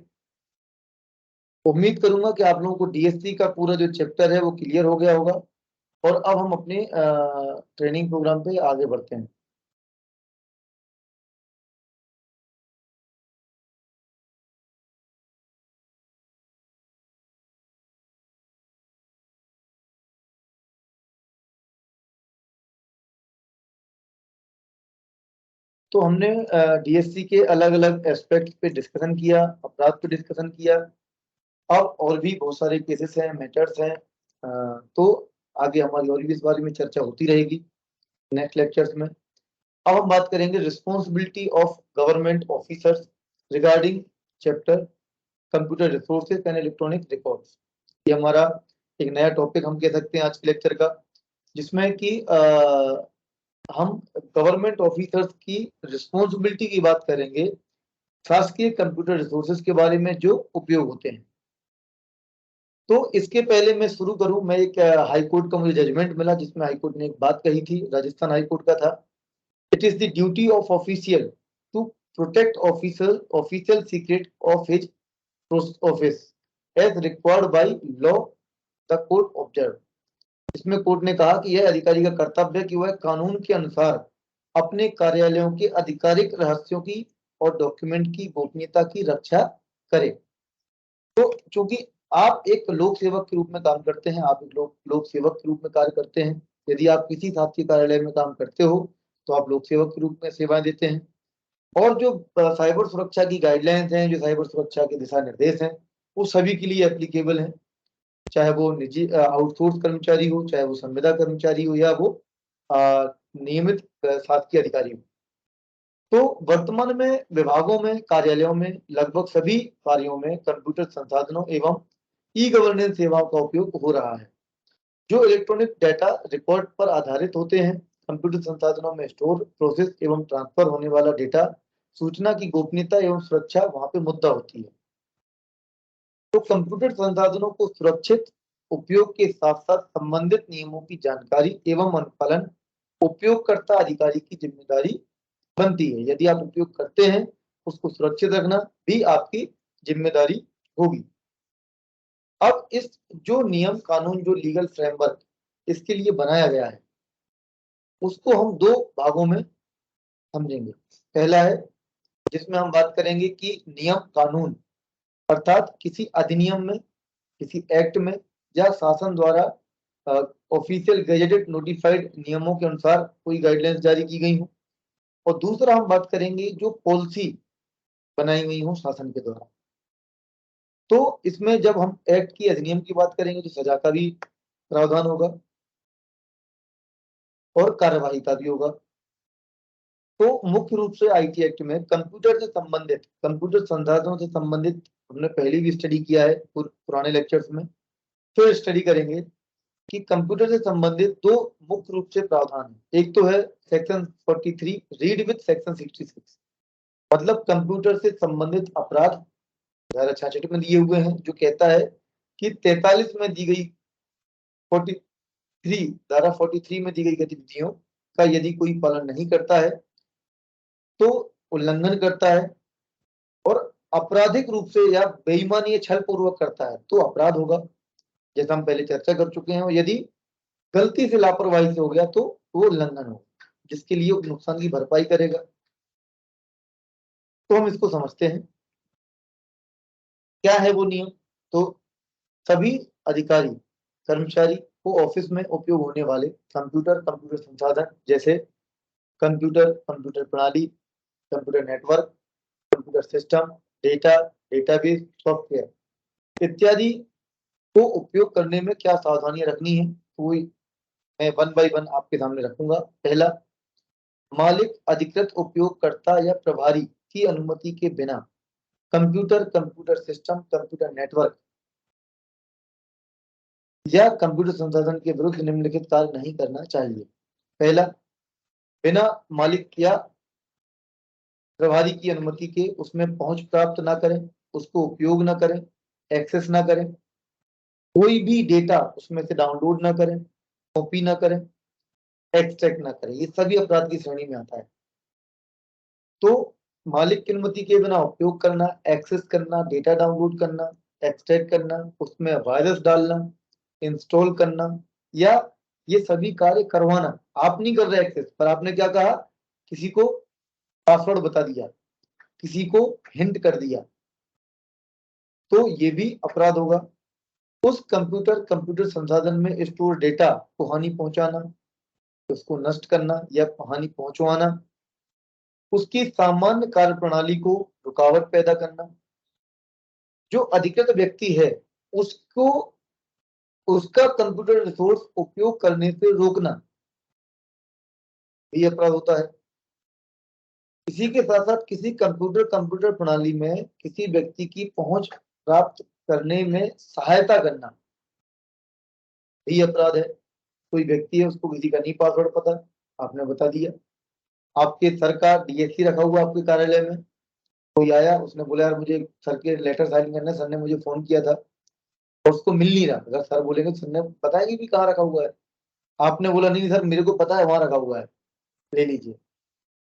उम्मीद करूंगा कि आप लोगों को DSC का पूरा जो चैप्टर है वो क्लियर हो गया होगा। और अब हम अपने ट्रेनिंग प्रोग्राम पे आगे बढ़ते हैं। तो हमने DSC के अलग अलग एस्पेक्ट्स पे डिस्कशन किया, अपराध पे डिस्कशन किया। अब और भी बहुत सारे केसेस हैं, मैटर्स हैं, तो आगे हमारी और भी इस बारे में चर्चा होती रहेगी नेक्स्ट लेक्चर्स में। अब हम बात करेंगे responsibility of government officers regarding chapter computer resources and electronic records. ये हमारा एक नया टॉपिक हम कह सकते हैं आज के लेक्चर का, जिसमें कि हम गवर्नमेंट ऑफिसर्स की रिस्पॉन्सिबिलिटी की बात करेंगे, शासकीय कंप्यूटर रिसोर्सेज के बारे में जो उपयोग होते हैं। तो इसके पहले मैं शुरू करूं, मैं एक हाई कोर्ट का मुझे जजमेंट मिला जिसमें हाई कोर्ट ने एक बात कही थी, राजस्थान हाई कोर्ट का था। It is the duty of official to protect official secret of his office as required by law, the court observe. इसमें कोर्ट ने कहा कि यह अधिकारी का कर्तव्य है कि वह कानून के अनुसार अपने कार्यालयों के आधिकारिक रहस्यों की और डॉक्यूमेंट की गोपनीयता की रक्षा करे। तो चूंकि आप एक लोक सेवक के रूप में काम करते हैं, आप एक लोक सेवक के रूप में कार्य करते हैं। यदि आप किसी शासकीय कार्यालय में काम करते हो तो आप लोक सेवक के रूप में सेवाएं देते हैं। और जो साइबर सुरक्षा की गाइडलाइंस हैं, जो साइबर सुरक्षा के दिशा निर्देश हैं, वो सभी के लिए एप्लीकेबल हैं, चाहे वो निजी आउटसोर्स कर्मचारी हो, चाहे वो संविदा कर्मचारी हो, या वो नियमित शासकीय अधिकारी हो। तो वर्तमान में विभागों में, कार्यालयों में लगभग सभी कार्यों में कंप्यूटर संसाधनों एवं ई गवर्नेंस सेवाओं का उपयोग हो रहा है, जो इलेक्ट्रॉनिक डेटा रिकॉर्ड पर आधारित होते हैं। कंप्यूटर संसाधनों में स्टोर, प्रोसेस एवं ट्रांसफर होने वाला डेटा, सूचना की गोपनीयता एवं सुरक्षा वहां पे मुद्दा होती है। कंप्यूटर संसाधनों को सुरक्षित उपयोग के साथ साथ संबंधित नियमों की जानकारी एवं अनुपालन उपयोगकर्ता अधिकारी की जिम्मेदारी बनती है। यदि आप उपयोग करते हैं, उसको सुरक्षित रखना भी आपकी जिम्मेदारी होगी। अब इस जो नियम कानून, जो लीगल फ्रेमवर्क इसके लिए बनाया गया है, उसको हम दो भागों में समझेंगे। पहला है जिसमें हम बात करेंगे कि नियम कानून, अर्थात किसी अधिनियम में, किसी एक्ट में या शासन द्वारा ऑफिशियल गजेटेड नोटिफाइड नियमों के अनुसार कोई गाइडलाइंस जारी की गई हो। और दूसरा हम बात करेंगे जो पॉलिसी बनाई गई हो शासन के द्वारा। तो इसमें जब हम एक्ट की, अधिनियम की बात करेंगे तो सजा का भी प्रावधान होगा और कार्यवाही का भी होगा। तो मुख्य रूप से आईटी एक्ट में कंप्यूटर से संबंधित, कंप्यूटर संसाधनों से संबंधित हमने पहले भी स्टडी किया है पुराने लेक्चर्स में, फिर स्टडी करेंगे कि कंप्यूटर से संबंधित दो मुख्य रूप से प्रावधान है। एक तो है सेक्शन 43 रीड विद सेक्शन 66, मतलब कंप्यूटर से संबंधित अपराध धारा 66 में दिए हुए हैं, जो कहता है कि 43 में दी गई 43 धारा 43 में दी गई गतिविधियों का यदि कोई पालन नहीं करता है तो उल्लंघन करता है और आपराधिक रूप से या बेईमानी या छल पूर्वक करता है तो अपराध होगा, जैसा हम पहले चर्चा कर चुके हैं। और यदि गलती से, लापरवाही से हो गया तो वो उल्लंघन होगा, जिसके लिए वो नुकसान की भरपाई करेगा। तो हम इसको समझते हैं क्या है वो नियम। तो सभी अधिकारी कर्मचारी को ऑफिस में उपयोग होने वाले कंप्यूटर, कंप्यूटर संसाधन जैसे कंप्यूटर, कंप्यूटर प्रणाली, computer network, computer system, data, database, software इत्यादि को उपयोग करने में क्या सावधानियां रखनी है, तो मैं वन बाय वन आपके सामने रखूंगा। पहला, मालिक, अधिकृत उपयोगकर्ता या प्रभारी की अनुमति के बिना computer, computer system, computer network या कंप्यूटर संसाधन के विरुद्ध निम्नलिखित कार्य नहीं करना चाहिए। पहला, बिना मालिक या प्रभारी की अनुमति के उसमें पहुंच प्राप्त ना करें, उसको उपयोग ना करें, एक्सेस ना करें, कोई भी डेटा उसमें से डाउनलोड ना करें, कॉपी ना करें, एक्सट्रैक्ट ना करें। ये सभी अपराध की श्रेणी में आता है। तो मालिक की अनुमति के बिना उपयोग करना, एक्सेस करना, डेटा डाउनलोड करना, एक्सट्रैक्ट करना, उसमें वायरस डालना, इंस्टॉल करना या ये सभी कार्य करवाना, आप नहीं कर रहे एक्सेस, पर आपने क्या कहा, किसी को पासवर्ड बता दिया, किसी को हिंट कर दिया, तो ये भी अपराध होगा। उस कंप्यूटर, कंप्यूटर संसाधन में स्टोर डेटा को हानि पहुंचाना, उसको नष्ट करना या हानि पहुंचवाना, उसकी सामान्य कार्य प्रणाली को रुकावट पैदा करना, जो अधिकृत व्यक्ति है उसको उसका कंप्यूटर रिसोर्स उपयोग करने से रोकना भी अपराध होता है। इसी के साथ साथ किसी कंप्यूटर प्रणाली में किसी व्यक्ति की पहुंच प्राप्त करने में सहायता करना भी अपराध है। कोई व्यक्ति है, उसको किसी का नहीं पासवर्ड पता, आपने बता दिया। आपके सर का डीएससी रखा हुआ आपके कार्यालय में, कोई आया, उसने बोला यार मुझे सर के लेटर साइन करना है, सर ने मुझे फोन किया था और उसको मिल नहीं रहा। अगर सर बोलेंगे, सर ने बताएंगे भी कहाँ रखा हुआ है, आपने बोला नहीं सर मेरे को पता है वहां रखा हुआ है, ले लीजिए।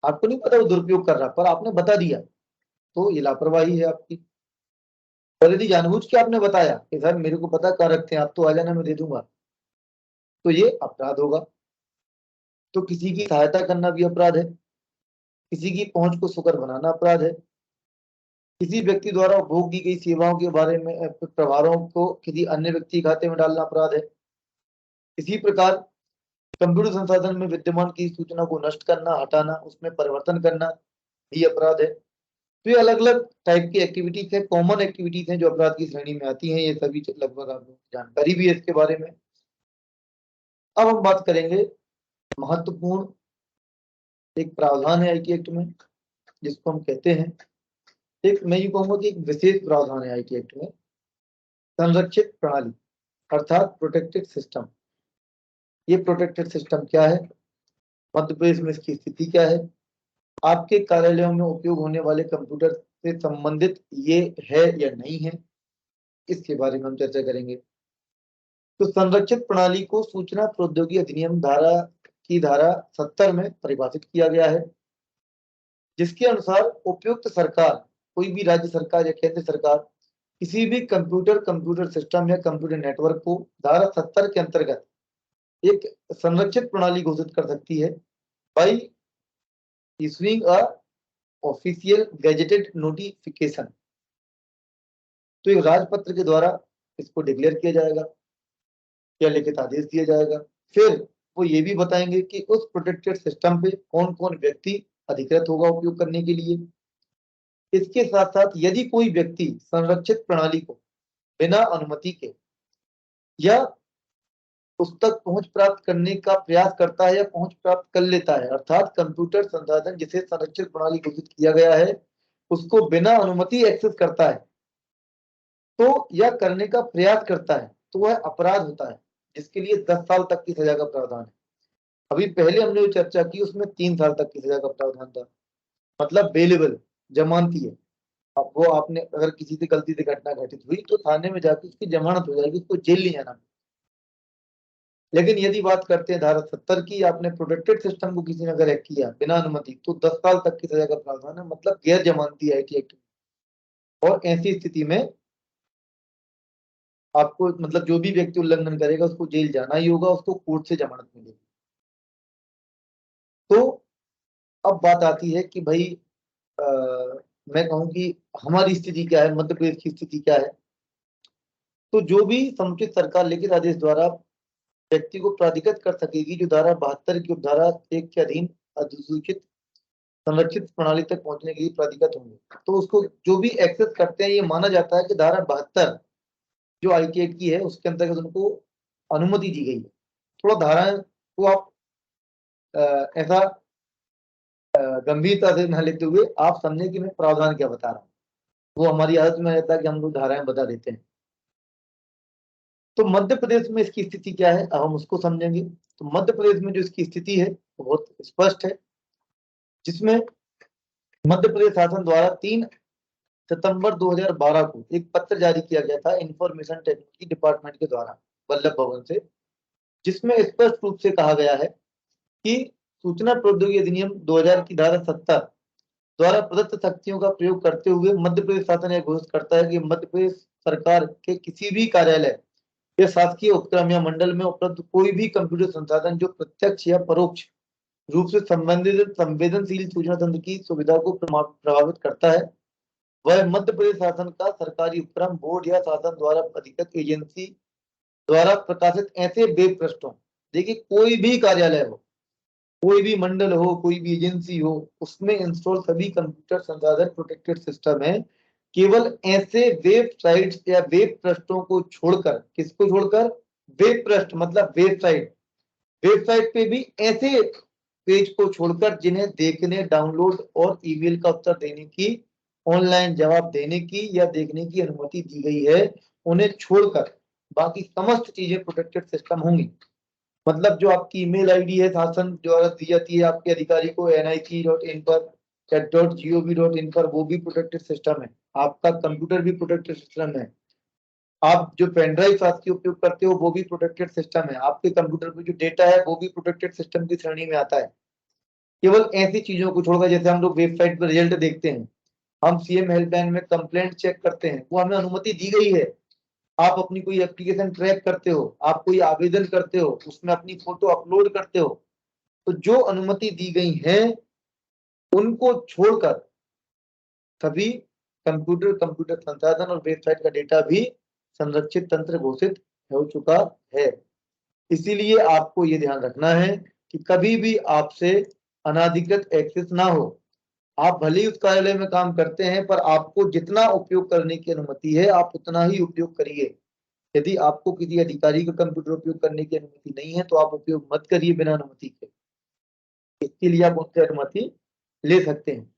आपको नहीं पता वो दुरुपयोग कर रहा, पर आपने बता दिया, तो ये लापरवाही है आपकी। और यदि जानबूझ के आपने बताया कि सर मेरे को पता कहाँ रखते हैं, आप तो आ जाना, मैं दे दूंगा, तो ये अपराध होगा। तो किसी की सहायता करना भी अपराध है, किसी की पहुंच को सुकर बनाना अपराध है, किसी व्यक्ति द्वारा उपभोग की गई सेवाओं के बारे में प्रभारों को किसी अन्य व्यक्ति के खाते में डालना अपराध है। इसी प्रकार कंप्यूटर संसाधन में विद्यमान की सूचना को नष्ट करना, हटाना, उसमें परिवर्तन करना भी अपराध है। तो ये अलग अलग टाइप की एक्टिविटीज है, कॉमन एक्टिविटीज हैं जो अपराध की श्रेणी में आती हैं। ये सभी लगभग आपको जानकारी भी है इसके बारे में। अब हम बात करेंगे महत्वपूर्ण एक प्रावधान है आईटी एक्ट में, जिसको हम कहते हैं, एक मैं ये कहूंगा कि एक विशेष प्रावधान है आईटी एक्ट में, संरक्षित प्रणाली अर्थात प्रोटेक्टेड सिस्टम। ये प्रोटेक्टेड सिस्टम क्या है, मध्य प्रदेश में इसकी स्थिति क्या है, आपके कार्यालयों में उपयोग होने वाले कंप्यूटर से संबंधित ये है या नहीं है, इसके बारे में हम चर्चा करेंगे। तो संरक्षित प्रणाली को सूचना प्रौद्योगिकी अधिनियम धारा 70 में परिभाषित किया गया है, जिसके अनुसार उपयुक्त सरकार, कोई भी राज्य सरकार या केंद्र सरकार, किसी भी कंप्यूटर सिस्टम या कंप्यूटर नेटवर्क को धारा 70 के अंतर्गत एक संरक्षित प्रणाली घोषित कर सकती है by issuing a official gazetted notification. तो एक राजपत्र के द्वारा इसको डिक्लेयर किया जाएगा या लिखित आदेश दिया जाएगा। फिर वो ये भी बताएंगे कि उस प्रोटेक्टेड सिस्टम पे कौन कौन व्यक्ति अधिकृत होगा उपयोग करने के लिए। इसके साथ साथ यदि कोई व्यक्ति संरक्षित प्रणाली को बिना अनुमति के या उस तक पहुंच प्राप्त करने का प्रयास करता है या पहुंच प्राप्त कर लेता है, अर्थात कंप्यूटर संसाधन जिसे संरक्षित प्रणाली घोषित किया गया है उसको बिना अनुमति एक्सेस करता है तो या करने का प्रयास करता है, तो वह अपराध होता है, जिसके लिए 10 साल तक की सजा का प्रावधान है। अभी पहले हमने जो चर्चा की उसमें 3 साल तक की सजा का प्रावधान था, मतलब बेलेबल, जमानती है। अब वो आपने अगर किसी से गलती से घटना घटित हुई तो थाने में जाकर उसकी जमानत हो जाएगी, उसको जेल नहीं जाना। लेकिन यदि बात करते हैं धारा 70 की, आपने प्रोटेक्टेड सिस्टम को किसी ने अगर हैक किया बिना अनुमति तो 10 साल तक की सजा का प्रावधान है, मतलब गैर जमानती आईटी एक्ट। और ऐसी स्थिति में आपको, मतलब जो भी व्यक्ति उल्लंघन करेगा उसको जेल जाना ही होगा, उसको कोर्ट से जमानत मिलेगी। तो अब बात आती है कि भाई मैं कहूं कि हमारी स्थिति क्या है, मध्य प्रदेश की स्थिति क्या है। तो जो भी समुचित सरकार लिखित आदेश द्वारा व्यक्ति को प्राधिकृत कर सकेगी जो धारा 72 की उपधारा 1 के अधीन अधिसूचित संरक्षित प्रणाली तक पहुंचने के लिए प्राधिकृत होंगे, तो उसको जो भी एक्सेस करते हैं ये माना जाता है कि धारा 72 जो आईटी एक्ट की है उसके अंतर्गत उनको अनुमति दी गई है। थोड़ा धारा को आप ऐसा गंभीरता से न लेते हुए आप समझे कि मैं प्रावधान क्या बता रहा हूँ। वो हमारी आदत में रहता है कि हम लोग धाराएं बता देते हैं। तो मध्य प्रदेश में इसकी स्थिति क्या है अब हम उसको समझेंगे। तो मध्य प्रदेश में जो इसकी स्थिति है वो बहुत स्पष्ट है, जिसमें मध्य प्रदेश शासन द्वारा 3 सितंबर 2012 को एक पत्र जारी किया गया था इंफॉर्मेशन टेक्नोलॉजी डिपार्टमेंट के द्वारा वल्लभ भवन से, जिसमें स्पष्ट रूप से कहा गया है कि सूचना प्रौद्योगिकी अधिनियम 2000 की धारा 70 द्वारा प्रदत्त शक्तियों का प्रयोग करते हुए मध्य प्रदेश शासन यह घोषित करता है कि मध्य प्रदेश सरकार के किसी भी कार्यालय या शासकीय उपक्रम या मंडल में उपलब्ध कोई भी कंप्यूटर संसाधन जो प्रत्यक्ष या परोक्ष रूप से संबंधित संवेदनशील सूचना तंत्र की सुविधा को प्रभावित करता है, वह मध्य प्रदेश शासन का सरकारी उपक्रम, बोर्ड या शासन द्वारा अधिकृत एजेंसी द्वारा प्रकाशित ऐसे वेब पृष्ठों, देखिए कोई भी कार्यालय हो, कोई भी मंडल हो, कोई भी एजेंसी हो, उसमें इंस्टॉल सभी कंप्यूटर संसाधन प्रोटेक्टेड सिस्टम है, केवल ऐसे वेबसाइट्स या वेब पृष्ठों को छोड़कर, किसको छोड़कर, वेब पृष्ठ मतलब वेबसाइट, वेबसाइट पे भी ऐसे पेज को छोड़कर जिन्हें देखने, डाउनलोड और ईमेल का उत्तर देने की, ऑनलाइन जवाब देने की या देखने की अनुमति दी गई है, उन्हें छोड़कर बाकी समस्त चीजें प्रोटेक्टेड सिस्टम होंगी। मतलब जो आपकी ईमेल आईडी है शासन द्वारा दी जाती है आपके अधिकारी को nic.in पर या .gov.in पर, वो भी प्रोटेक्टेड सिस्टम है। आपका कंप्यूटर भी प्रोटेक्टेड सिस्टम है। आप जो पेन ड्राइव शासकीय उपयोग करते हो वो भी प्रोटेक्टेड सिस्टम है। आपके कंप्यूटर में जो डेटा है वो भी प्रोटेक्टेड सिस्टम की श्रेणी में आता है। केवल ऐसी चीजों को छोड़कर, जैसे हम लोग वेबसाइट पर रिजल्ट देखते हैं, हम सीएम हेल्पलाइन में कंप्लेंट चेक करते हैं, वो हमें अनुमति दी गई है। आप अपनी कोई एप्लीकेशन ट्रैक करते हो, आप कोई आवेदन करते हो, उसमें अपनी फोटो अपलोड करते हो, तो जो अनुमति दी गई है उनको छोड़कर सभी कंप्यूटर संसाधन और वेबसाइट का डेटा भी संरक्षित तंत्र घोषित हो चुका है। इसीलिए आपको ये ध्यान रखना है कि कभी भी आपसे अनाधिकृत एक्सेस ना हो। आप भले ही उस कार्यालय में काम करते हैं पर आपको जितना उपयोग करने की अनुमति है आप उतना ही उपयोग करिए। यदि आपको किसी अधिकारी का कंप्यूटर उपयोग करने की अनुमति नहीं है तो आप उपयोग मत करिए बिना अनुमति के। इसके लिए आप उनसे अनुमति ले सकते हैं।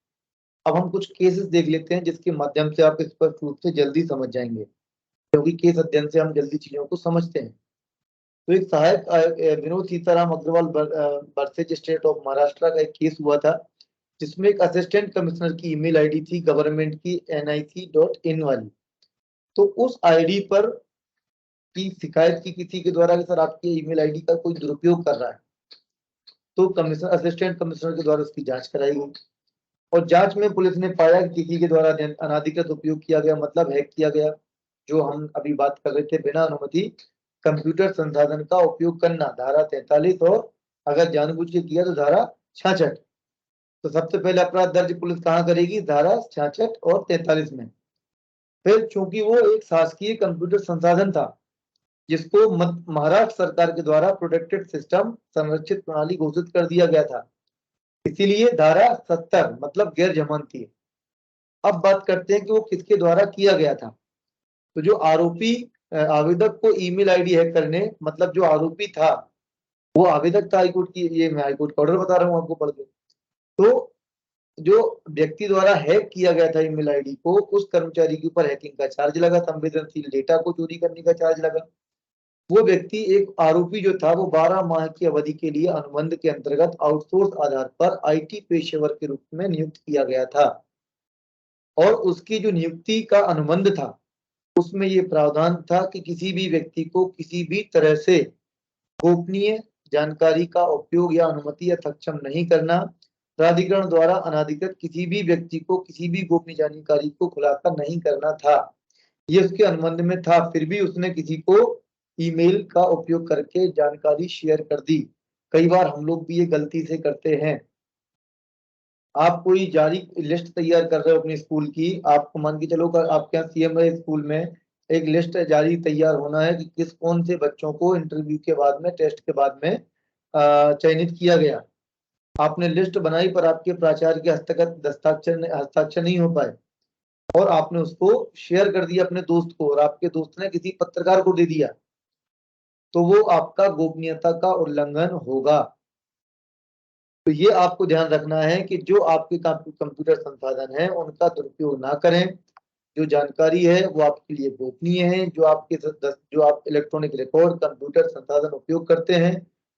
अब हम कुछ केसेस देख लेते हैं जिसके माध्यम से आप स्पष्ट रूप से जल्दी समझ जाएंगे, क्योंकि केस अध्ययन से हम जल्दी चीजों को समझते हैं। तो एक सहायक Vinod Sitaram Agrawal versus state of Maharashtra का एक केस हुआ था, जिसमें एक असिस्टेंट कमिश्नर की ईमेल आईडी थी गवर्नमेंट की nic.in वाली, तो उस आईडी पर की शिकायत की किसी के द्वारा कि सर आपके ईमेल आईडी का कोई दुरुपयोग कर रहा है, तो कमिश्नर असिस्टेंट कमिश्नर के द्वारा उसकी जांच कराई गई और जांच में पुलिस ने पाया कि किसी के द्वारा अनाधिकृत उपयोग किया गया, मतलब हैक किया गया, जो हम अभी बात कर रहे थे, बिना अनुमति कंप्यूटर संसाधन का उपयोग करना, धारा 43, और अगर जानबूझ के किया तो धारा 66। तो सबसे पहले अपराध दर्ज पुलिस कहाँ करेगी? धारा 66 और 43 में। फिर चूंकि वो एक शासकीय कंप्यूटर संसाधन था जिसको महाराष्ट्र सरकार के द्वारा प्रोटेक्टेड सिस्टम संरक्षित प्रणाली घोषित कर दिया गया था, इसीलिए धारा 70 मतलब गैर जमानती है। अब बात करते हैं कि वो किसके द्वारा किया गया था। तो जो आरोपी आवेदक को ईमेल आईडी हैक करने, मतलब जो आरोपी था वो आवेदक था हाईकोर्ट की, ये मैं हाईकोर्ट का ऑर्डर बता रहा हूँ आपको पढ़ के। तो जो व्यक्ति द्वारा हैक किया गया था ईमेल आईडी को, उस कर्मचारी के ऊपर हैकिंग का चार्ज लगा, संवेदनशील डेटा को चोरी करने का चार्ज लगा। वो व्यक्ति एक आरोपी जो था वो 12 माह की अवधि के लिए अनुबंध के अंतर्गत आउटसोर्स आधार पर आईटी पेशेवर के रूप में नियुक्त किया गया था और उसकी जो नियुक्ति का अनुबंध था उसमें ये प्रावधान था कि किसी भी व्यक्ति को किसी भी तरह से गोपनीय जानकारी का उपयोग या अनुमति या सक्षम नहीं करना, प्राधिकरण द्वारा अनाधिकृत किसी भी व्यक्ति को किसी भी गोपनीय जानकारी को खुलासा नहीं करना था। ये उसके अनुबंध में था, फिर भी उसने किसी को ईमेल का उपयोग करके जानकारी शेयर कर दी। कई बार हम लोग भी ये गलती से करते हैं। आप कोई जारी लिस्ट तैयार कर रहे हो अपने स्कूल की, आपको मान के चलो आपके यहाँ सीएम है, स्कूल में एक लिस्ट जारी तैयार होना है कि किस कौन से बच्चों को इंटरव्यू के बाद में, टेस्ट के बाद में चयनित किया गया। आपने लिस्ट बनाई पर आपके प्राचार्य के हस्ताक्षर नहीं हो पाए और आपने उसको शेयर कर दिया अपने दोस्त को और आपके दोस्त ने किसी पत्रकार को दे दिया, तो वो आपका गोपनीयता का उल्लंघन होगा। तो ये आपको ध्यान रखना है कि जो आपके कंप्यूटर संसाधन है उनका दुरुपयोग ना करें। जो जानकारी है वो आपके लिए गोपनीय है। जो आप इलेक्ट्रॉनिक रिकॉर्ड कंप्यूटर संसाधन उपयोग करते हैं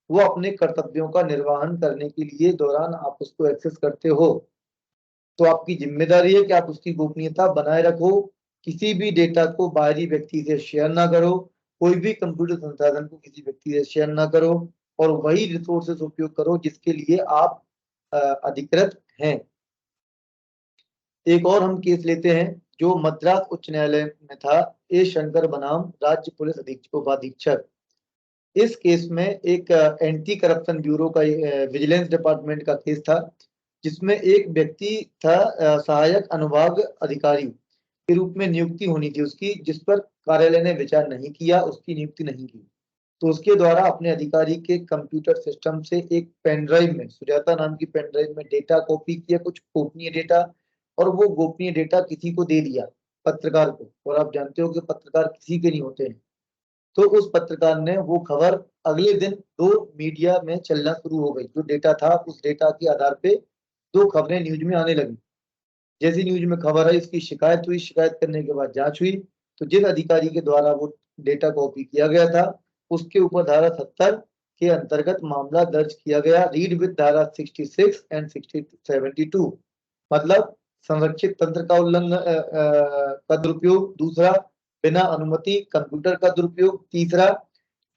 वो अपने कर्तव्यों का निर्वहन करने के लिए दौरान आप उसको एक्सेस करते हो, तो आपकी जिम्मेदारी है कि आप उसकी गोपनीयता बनाए रखो। किसी भी डेटा को बाहरी व्यक्ति से शेयर ना करो, कोई भी कंप्यूटर संसाधन को किसी व्यक्ति से शेयर ना करो और वही रिसोर्सेज उपयोग करो जिसके लिए आप अधिकृत हैं। एक और हम केस लेते हैं जो मद्रास उच्च न्यायालय में था, ए शंकर बनाम राज्य पुलिस उपाधीक्षक। इस केस में एक एंटी करप्शन ब्यूरो का विजिलेंस डिपार्टमेंट का केस था जिसमें एक व्यक्ति था सहायक अनुभाग अधिकारी के रूप में नियुक्ति होनी थी उसकी, जिस पर कार्यालय ने विचार नहीं किया, उसकी नियुक्ति नहीं की। तो उसके द्वारा अपने अधिकारी के कंप्यूटर सिस्टम से एक पेन ड्राइव में, सुजाता नाम की पेन ड्राइव में डेटा कॉपी किया, कुछ गोपनीय डेटा, और वो गोपनीय डेटा किसी को दे दिया, पत्रकार को। और आप जानते हो कि पत्रकार किसी के नहीं होते हैं। तो उस पत्रकार ने वो खबर अगले दिन 2 मीडिया में चलना शुरू हो गई। जो डेटा था उस डेटा के आधार पे 2 खबरें न्यूज में आने लगी। जैसी न्यूज में खबर आई उसकी शिकायत हुई, शिकायत करने के बाद जांच हुई, तो जिस अधिकारी के द्वारा वो डेटा कॉपी किया गया था उसके ऊपर धारा 70 के अंतर्गत मामला दर्ज किया गया, रीड विद धारा 66 एंड 72, मतलब संरक्षित तंत्र का उल्लंघन का दुरुपयोग, दूसरा बिना अनुमति कंप्यूटर का दुरुपयोग, तीसरा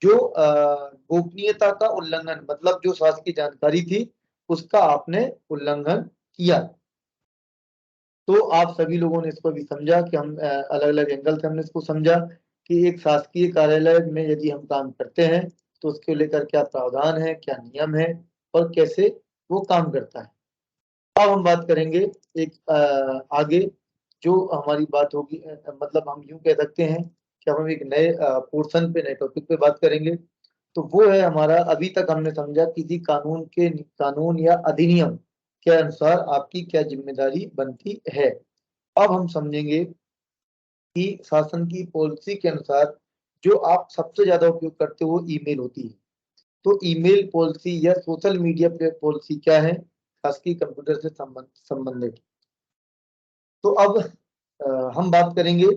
जो गोपनीयता का उल्लंघन, मतलब जो शासकीय जानकारी थी उसका आपने उल्लंघन किया। तो आप सभी लोगों ने इसको भी समझा कि हम अलग अलग एंगल से हमने इसको समझा कि एक शासकीय कार्यालय में यदि हम काम करते हैं तो उसको लेकर क्या प्रावधान है, क्या नियम है और कैसे वो काम करता है। अब हम बात करेंगे एक आगे जो हमारी बात होगी, मतलब हम यूं कह सकते हैं कि हम एक नए पोर्शन पे, नए टॉपिक पे बात करेंगे। तो वो है हमारा, अभी तक हमने समझा किसी कानून या अधिनियम के अनुसार आपकी क्या जिम्मेदारी बनती है। अब हम समझेंगे कि शासन की पॉलिसी के अनुसार जो आप सबसे ज्यादा उपयोग करते हो वो ईमेल होती है। तो ईमेल पॉलिसी या सोशल मीडिया पॉलिसी क्या है शासकीय कंप्यूटर से संबंधित। तो अब हम बात करेंगे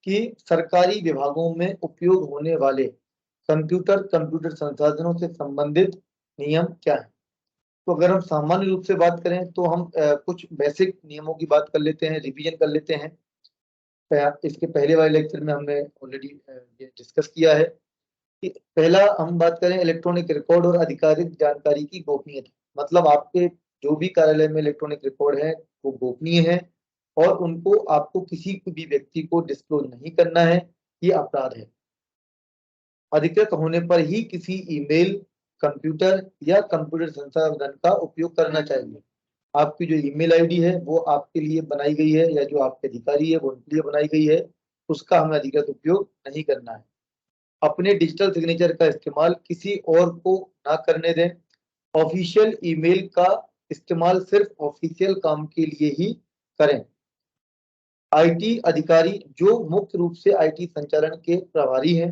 कि सरकारी विभागों में उपयोग होने वाले कंप्यूटर संसाधनों से संबंधित नियम क्या है। तो अगर हम सामान्य रूप से बात करें तो हम कुछ बेसिक नियमों की बात कर लेते हैं, रिवीजन कर लेते हैं। इसके पहले वाले लेक्चर में हमने ऑलरेडी ये डिस्कस किया है कि पहला हम बात करें इलेक्ट्रॉनिक रिकॉर्ड और आधिकारिक जानकारी की गोपनीयता। मतलब आपके जो भी कार्यालय में इलेक्ट्रॉनिक रिकॉर्ड है वो गोपनीय है और उनको आपको किसी भी व्यक्ति को डिस्क्लोज नहीं करना है, ये अपराध है। अधिकृत होने पर ही किसी ईमेल, कंप्यूटर या कंप्यूटर संसाधन का उपयोग करना चाहिए। आपकी जो ईमेल आईडी है वो आपके लिए बनाई गई है या जो आपके अधिकारी है वो उनके लिए बनाई गई है, उसका हमें अधिकृत उपयोग नहीं करना है। अपने डिजिटल सिग्नेचर का इस्तेमाल किसी और को ना करने दें। ऑफिशियल ईमेल का इस्तेमाल सिर्फ ऑफिशियल काम के लिए ही करें। आईटी अधिकारी जो मुख्य रूप से आईटी संचालन के प्रभारी हैं,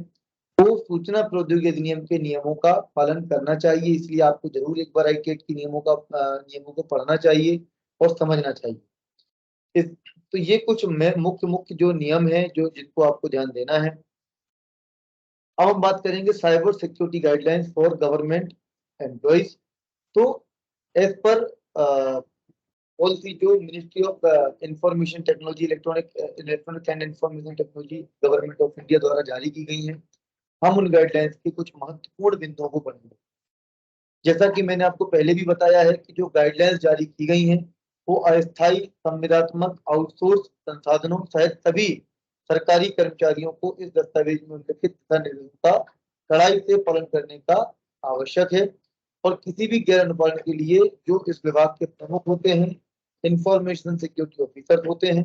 वो सूचना प्रौद्योगिकी अधिनियम के नियमों का पालन करना चाहिए। इसलिए आपको जरूर एक बार आईटी एक्ट के नियमों को पढ़ना चाहिए और समझना चाहिए। तो ये कुछ मुख्य जो नियम है जो जिनको आपको ध्यान देना है। अब हम बात करेंगे cyber security guidelines for government employees. तो एज पर पॉलिसी जो ministry of information technology, electronic and information technology government of India द्वारा जारी की गई है, हम उन गाइडलाइंस के कुछ महत्वपूर्ण बिंदुओं को पढ़ेंगे। जैसा कि मैंने आपको पहले भी बताया है कि जो गाइडलाइंस जारी की गई हैं वो अस्थायी संविदात्मक आउटसोर्स संसाधनों सहित सभी सरकारी कर्मचारियों को इस दस्तावेज में उल्लिखित दिशा निर्देशों का कड़ाई से पालन करने का आवश्यक है और किसी भी गैर अनुपालन के लिए जो इस विभाग के प्रमुख होते हैं, इंफॉर्मेशन सिक्योरिटी ऑफिसर होते हैं,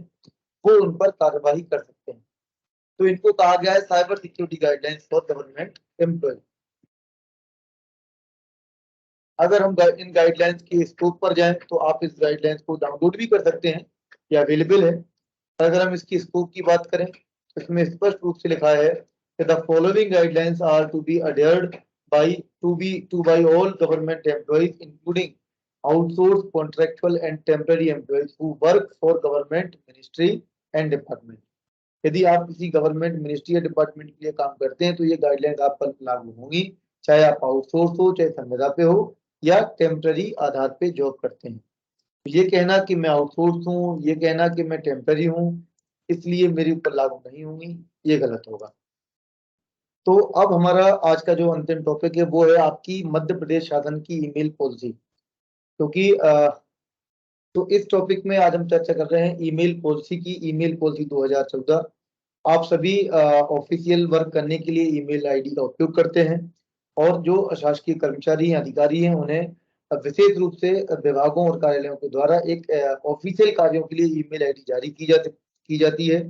वो उन पर कार्यवाही कर सकते हैं। तो इनको कहा गया है cyber security guidelines for government employ. अगर हम इन गाइडलाइंस के स्कोप पर जाएं तो आप इस गाइडलाइंस को डाउनलोड भी कर सकते हैं, ये अवेलेबल है। अगर हम इसकी स्कोप की बात करें तो इसमें स्पष्ट रूप से लिखा है कि the following guidelines are to be adhered by all government employees including outsourced, contractual and temporary employees who work for government ministry and department। यदि आप किसी गवर्नमेंट मिनिस्ट्री या डिपार्टमेंट के लिए काम करते हैं तो ये गाइडलाइंस आप पर लागू होंगी, चाहे आप आउटसोर्स हो, चाहे संविदा पे हो या टेम्पररी आधार पे जॉब करते हैं। ये कहना कि मैं आउटसोर्स हूँ, ये कहना कि मैं टेम्पररी हूँ, इसलिए मेरे ऊपर लागू नहीं होंगी, ये गलत होगा। तो अब हमारा आज का जो अंतिम टॉपिक है वो है आपकी मध्य प्रदेश शासन की ईमेल पॉलिसी। क्योंकि तो इस टॉपिक में आज हम चर्चा कर रहे हैं ईमेल पॉलिसी की, ईमेल पॉलिसी 2014। आप सभी ऑफिशियल वर्क करने के लिए ईमेल आईडी का उपयोग करते हैं और जो अशासकीय कर्मचारी हैं, अधिकारी हैं, उन्हें विशेष रूप से विभागों और कार्यालयों के द्वारा एक ऑफिशियल कार्यों के लिए ईमेल आईडी जारी की जाती है।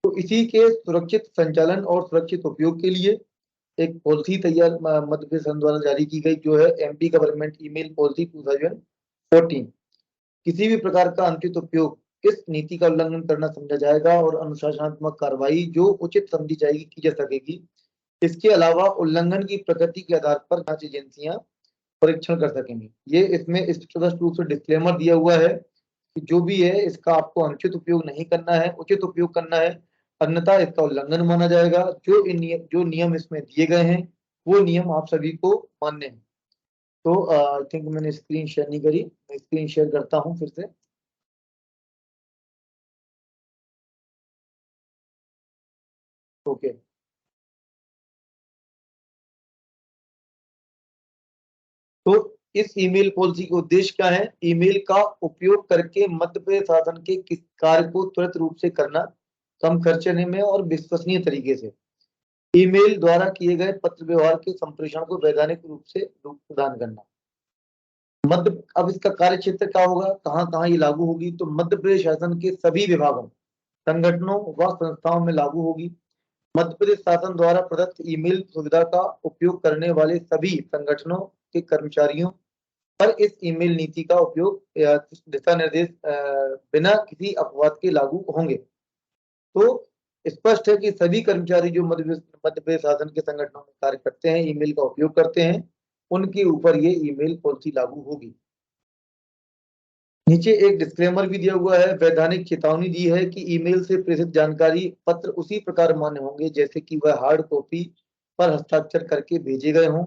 तो इसी के सुरक्षित संचालन और सुरक्षित उपयोग के लिए एक पॉलिसी तैयार मध्य प्रदेश शासन द्वारा जारी की गई, जो है एमपी गवर्नमेंट ईमेल पॉलिसी 2014। किसी भी प्रकार का अनुचित उपयोग इस नीति का उल्लंघन करना समझा जाएगा और अनुशासनात्मक कार्रवाई जो उचित समझी जाएगी की जा सकेगी। इसके अलावा उल्लंघन की प्रकृति के आधार पर जांच एजेंसियां परीक्षण कर सकेंगी। ये इसमें स्पष्ट रूप से डिस्क्लेमर दिया हुआ है कि जो भी है इसका आपको अनुचित उपयोग नहीं करना है, उचित उपयोग करना है, अन्यथा इसका उल्लंघन माना जाएगा। जो नियम इसमें दिए गए हैं वो नियम आप सभी को मानने हैं। तो आई थिंक मैंने स्क्रीन शेयर नहीं करी, मैं स्क्रीन शेयर करता हूं फिर से। ओके, तो इस ईमेल पॉलिसी का उद्देश्य क्या है? ईमेल का उपयोग करके मध्य प्रदेश शासन के किस कार्य को त्वरित रूप से करना, कम खर्चे में और विश्वसनीय तरीके से। ईमेल द्वारा किए गए पत्र व्यवहार के संप्रेषण को वैधानिक रूप से रूप प्रदान करना। अब इसका कार्य क्षेत्र क्या होगा, कहाँ कहाँ ये लागू होगी? तो मध्य प्रदेश शासन के सभी विभागों, संगठनों व संस्थाओं में लागू होगी। मध्य प्रदेश शासन द्वारा प्रदत्त ईमेल सुविधा का उपयोग करने वाले सभी संगठनों के कर्मचारियों पर इस ईमेल नीति का उपयोग या दिशा निर्देश बिना किसी अपवाद के लागू होंगे। तो स्पष्ट है कि सभी कर्मचारी जो मध्य प्रदेश शासन के संगठनों में कार्य करते हैं, ईमेल का उपयोग करते हैं, उनके ऊपर ये ईमेल पॉलिसी लागू होगी। नीचे एक डिस्क्लेमर भी दिया हुआ है, वैधानिक चेतावनी दी है कि ईमेल से प्रेषित जानकारी पत्र उसी प्रकार मान्य होंगे जैसे कि वह हार्ड कॉपी पर हस्ताक्षर करके भेजे गए हों।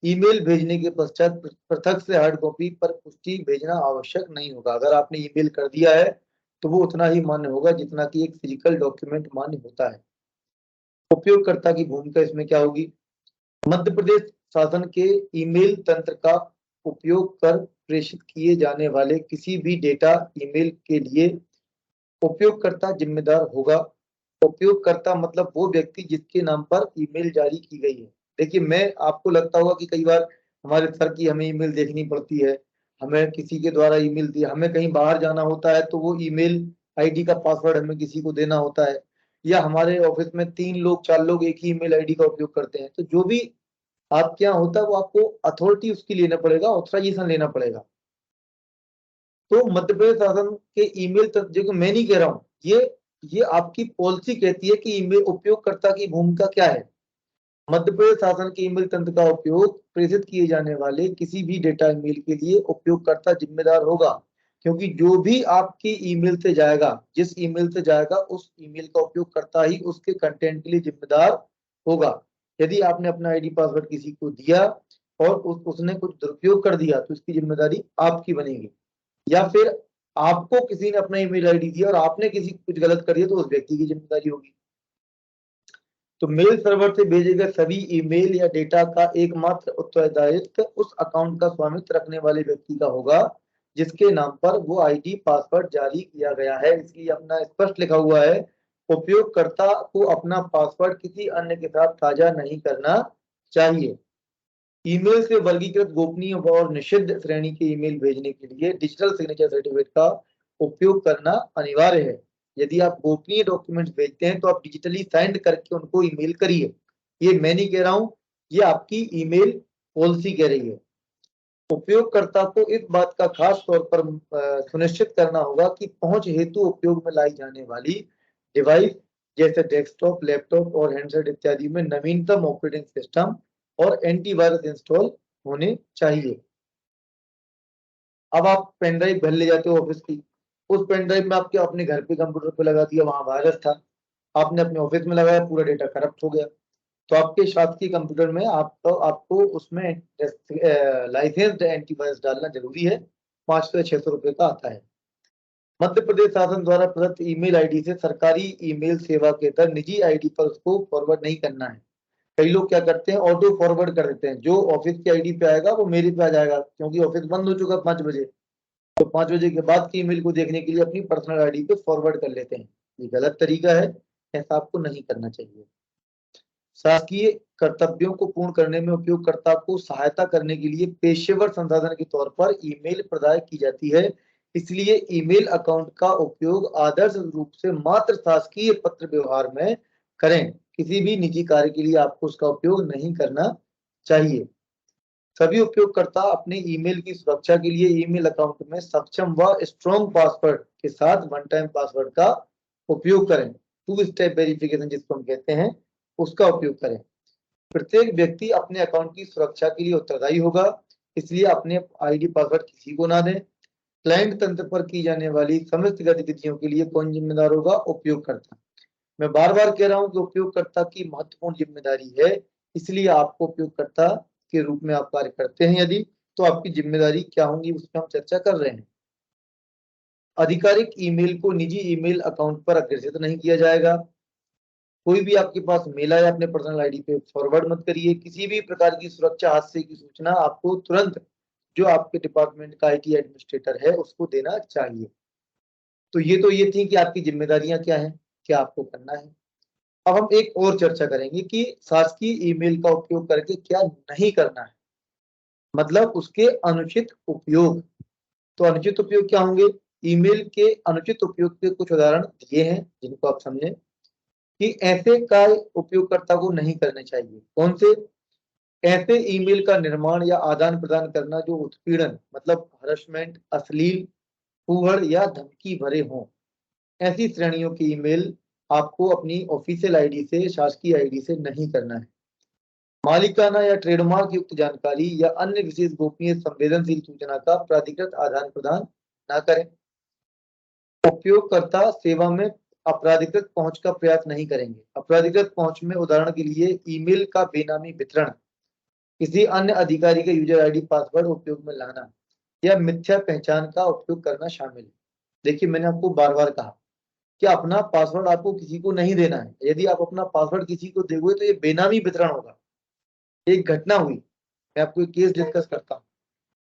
ईमेल भेजने के पश्चात पृथक से हार्ड कॉपी पर पुष्टि भेजना आवश्यक नहीं होगा। अगर आपने ईमेल कर दिया है तो वो उतना ही मान्य होगा जितना कि एक फिजिकल डॉक्यूमेंट मान्य होता है। उपयोगकर्ता की भूमिका इसमें क्या होगी? मध्य प्रदेश शासन के ईमेल तंत्र का उपयोग कर प्रेषित किए जाने वाले किसी भी डेटा ईमेल के लिए उपयोगकर्ता जिम्मेदार होगा। उपयोगकर्ता मतलब वो व्यक्ति जिसके नाम पर ईमेल जारी की गई है। देखिए, मैं आपको लगता होगा कि कई बार हमारे सर की हमें ईमेल देखनी पड़ती है, हमें किसी के द्वारा ईमेल दिया, हमें कहीं बाहर जाना होता है तो वो ईमेल आईडी का पासवर्ड हमें किसी को देना होता है, या हमारे ऑफिस में 3 लोग 4 लोग एक ही ईमेल आईडी का उपयोग करते हैं। तो जो भी आपके यहाँ होता है वो आपको अथॉरिटी उसकी लेना पड़ेगा, ऑथराइजेशन लेना पड़ेगा। तो मध्य प्रदेश शासन के ईमेल तंत्र, जो मैं नहीं कह रहा हूँ, ये आपकी पॉलिसी कहती है कि ईमेल उपयोगकर्ता की भूमिका क्या है। मध्य प्रदेश शासन के ईमेल तंत्र का उपयोग प्रेषित किए जाने वाले किसी भी डेटा ईमेल के लिए उपयोगकर्ता जिम्मेदार होगा, क्योंकि जो भी आपकी ईमेल से जाएगा, जिस ईमेल से जाएगा, उस ईमेल का उपयोगकर्ता ही उसके कंटेंट के लिए जिम्मेदार होगा। यदि आपने अपना आईडी पासवर्ड किसी को दिया और उसने कुछ दुरुपयोग कर दिया तो इसकी जिम्मेदारी आपकी बनेगी, या फिर आपको किसी ने अपना ईमेल आईडी दिया और आपने किसी को कुछ गलत कर दिया तो उस व्यक्ति की जिम्मेदारी होगी। तो मेल सर्वर से भेजे गए सभी ईमेल या डेटा का एकमात्र उत्तरदायित्व उस अकाउंट का स्वामित्व रखने वाले व्यक्ति का होगा जिसके नाम पर वो आईडी पासवर्ड जारी किया गया है। इसलिए अपना स्पष्ट लिखा हुआ है, उपयोगकर्ता को अपना पासवर्ड किसी अन्य के साथ साझा नहीं करना चाहिए। ईमेल से वर्गीकृत गोपनीय और निषिद्ध श्रेणी के ईमेल भेजने के लिए डिजिटल सिग्नेचर सर्टिफिकेट का उपयोग करना अनिवार्य है। यदि आप गोपनीय डॉक्यूमेंट्स भेजते हैं तो आप डिजिटली साइंड करके उनको ईमेल करिए। ये मैं नहीं कह रहा हूं, ये आपकी ईमेल पॉलिसी कह रही है। उपयोगकर्ता को इस बात का खास तौर पर सुनिश्चित करना होगा कि पहुंच हेतु उपयोग में लाई जाने वाली डिवाइस जैसे डेस्कटॉप, लैपटॉप और हैंडसेट इत्यादि में नवीनतम ऑपरेटिंग सिस्टम और एंटीवायरस इंस्टॉल होने चाहिए। अब आप पेन ड्राइव घर ले जाते हो ऑफिस की, उस पेन ड्राइव में आपके अपने घर पे कंप्यूटर पे लगा दिया, वहां वायरस था, आपने अपने ऑफिस में लगाया, पूरा डेटा करप्ट हो गया। तो आपके शासकीय कंप्यूटर में आपको उसमें लाइसेंस्ड एंटीवायरस डालना जरूरी है। 500 या 600 रुपए का आता है। मध्य प्रदेश शासन द्वारा प्रदत्त ईमेल आईडी से सरकारी ईमेल सेवा के तहत निजी आईडी पर उसको फॉरवर्ड नहीं करना है। कई लोग क्या करते हैं, ऑटो फॉरवर्ड कर देते हैं, जो ऑफिस की आईडी पे आएगा वो मेरे पे आ जाएगा, क्योंकि ऑफिस बंद हो चुका 5 बजे। तो 5 बजे के बाद की ईमेल को देखने के लिए अपनी पर्सनल आईडी पे फॉरवर्ड कर लेते हैं। ये गलत तरीका है, ऐसा आपको नहीं करना चाहिए। शासकीय कर्तव्यों को पूर्ण करने में उपयोगकर्ता को सहायता करने के लिए पेशेवर संसाधन के तौर पर ईमेल प्रदान की जाती है। इसलिए ईमेल अकाउंट का उपयोग आदर्श रूप से मात्र शासकीय पत्र व्यवहार में करें। किसी भी निजी कार्य के लिए आपको उसका उपयोग नहीं करना चाहिए। सभी उपयोगकर्ता अपने ईमेल की सुरक्षा के लिए ईमेल अकाउंट में सक्षम व स्ट्रॉन्ग पासवर्ड के साथ वन टाइम पासवर्ड का उपयोग करें। 2 स्टेप वेरिफिकेशन जिसको हम कहते हैं, उसका उपयोग करें। प्रत्येक व्यक्ति अपने अकाउंट की सुरक्षा के लिए उत्तरदायी होगा, इसलिए अपने आईडी पासवर्ड किसी को ना दें। क्लाइंट तंत्र पर की जाने वाली समस्त गतिविधियों के लिए कौन जिम्मेदार होगा? उपयोगकर्ता। मैं बार बार कह रहा हूं कि उपयोगकर्ता की महत्वपूर्ण जिम्मेदारी है, इसलिए आपको उपयोगकर्ता के रूप में आप कार्य करते हैं यदि, तो आपकी जिम्मेदारी क्या होंगी उस पर हम चर्चा कर रहे हैं। आधिकारिक ईमेल को निजी ईमेल अकाउंट पर अग्रेषित नहीं किया जाएगा। कोई भी आपके पास मेल आया अपने पर्सनल आईडी पे फॉरवर्ड मत करिए। किसी भी प्रकार की सुरक्षा हादसे की सूचना आपको तुरंत जो आपके डिपार्टमेंट का आईटी एडमिनिस्ट्रेटर है उसको देना चाहिए। तो ये थी कि आपकी जिम्मेदारियां क्या हैं, क्या आपको करना है। अब हम एक और चर्चा करेंगे कि शासकीय ईमेल का उपयोग करके क्या नहीं करना है, मतलब उसके अनुचित उपयोग। तो अनुचित उपयोग क्या होंगे? ईमेल के अनुचित उपयोग के कुछ उदाहरण दिए हैं जिनको आप समझें कि ऐसे का उपयोगकर्ता को नहीं करने चाहिए। कौन से? ऐसे ईमेल का निर्माण या आदान प्रदान करना जो उत्पीड़न मतलब हरसमेंट, अश्लील, फूहड़ या धमकी भरे हों। ऐसी श्रेणियों की ईमेल आपको अपनी ऑफिशियल आईडी से, शासकीय आईडी से नहीं करना है। मालिकाना या ट्रेडमार्क युक्त जानकारी या अन्य विशेष गोपनीय संवेदनशील सूचना का प्राधिकृत आदान प्रदान न करें। उपयोगकर्ता सेवा में अपराधिकृत पहुंच का प्रयास नहीं करेंगे। अपराधिकृत पहुंच में उदाहरण के लिए ईमेल का बेनामी वितरण, किसी अन्य अधिकारी के यूजर आईडी पासवर्ड उपयोग में लाना या मिथ्या पहचान का उपयोग करना शामिल है। देखिए मैंने आपको बार बार कहा कि अपना पासवर्ड आपको किसी को नहीं देना है। यदि आप अपना पासवर्ड किसी को दोगे तो ये बेनामी वितरण होगा। एक घटना हुई, मैं आपको एक केस डिस्कस करता हूँ।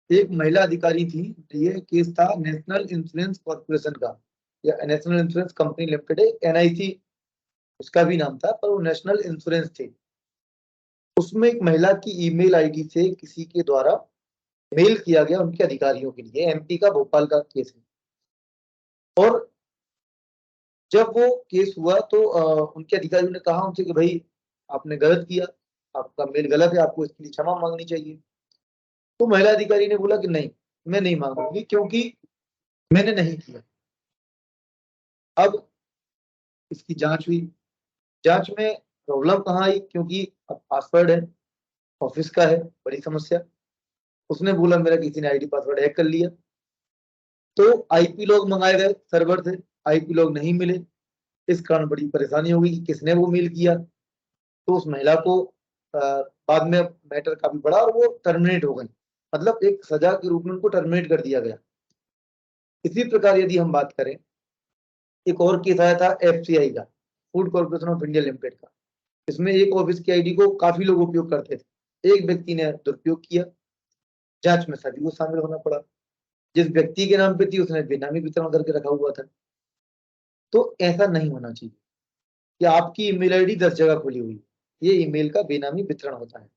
एक महिला अधिकारी थी, ये केस था नेशनल इंश्योरेंस कॉर्पोरेशन का या national insurance company limited, NIC उसका भी नाम था, पर वो नेशनल इंश्योरेंस थी। उसमें एक महिला की ईमेल आईडी से किसी के द्वारा मेल किया गया उनके अधिकारियों के लिए। एमपी का भोपाल का केस है। और जब वो केस हुआ तो उनके अधिकारियों ने कहा उनसे कि भाई आपने गलत किया, आपका मेल गलत है, आपको इसके लिए क्षमा मांगनी चाहिए। तो महिला अधिकारी ने बोला कि नहीं, मैं नहीं मांगूंगी क्योंकि मैंने नहीं किया। अब इसकी जांच हुई। जांच में प्रॉब्लम कहाँ आई, क्योंकि अब पासवर्ड है, ऑफिस का है, बड़ी समस्या। उसने बोला मेरा किसी ने आईडी पासवर्ड हैक कर लिया। तो आईपी लॉग मंगाए गए सर्वर से, आईपी लॉग नहीं मिले। इस कारण बड़ी परेशानी हो गई कि किसने वो मेल किया। तो उस महिला को बाद में मैटर काफी बड़ा और वो टर्मिनेट हो गई, मतलब एक सजा के रूप में उनको टर्मिनेट कर दिया गया। इसी प्रकार यदि हम बात करें, एक और केस आया था एफसीआई का, food corporation of India limited का। इसमें एक ऑफिस की आईडी को काफी लोग उपयोग करते थे, एक व्यक्ति ने दुरुपयोग किया, जांच में सभी को शामिल होना पड़ा। जिस व्यक्ति के नाम पे थी उसने बेनामी वितरण करके रखा हुआ था। तो ऐसा नहीं होना चाहिए कि आपकी ईमेल आईडी 10 जगह खुली हुई, ये ईमेल का बेनामी वितरण होता है।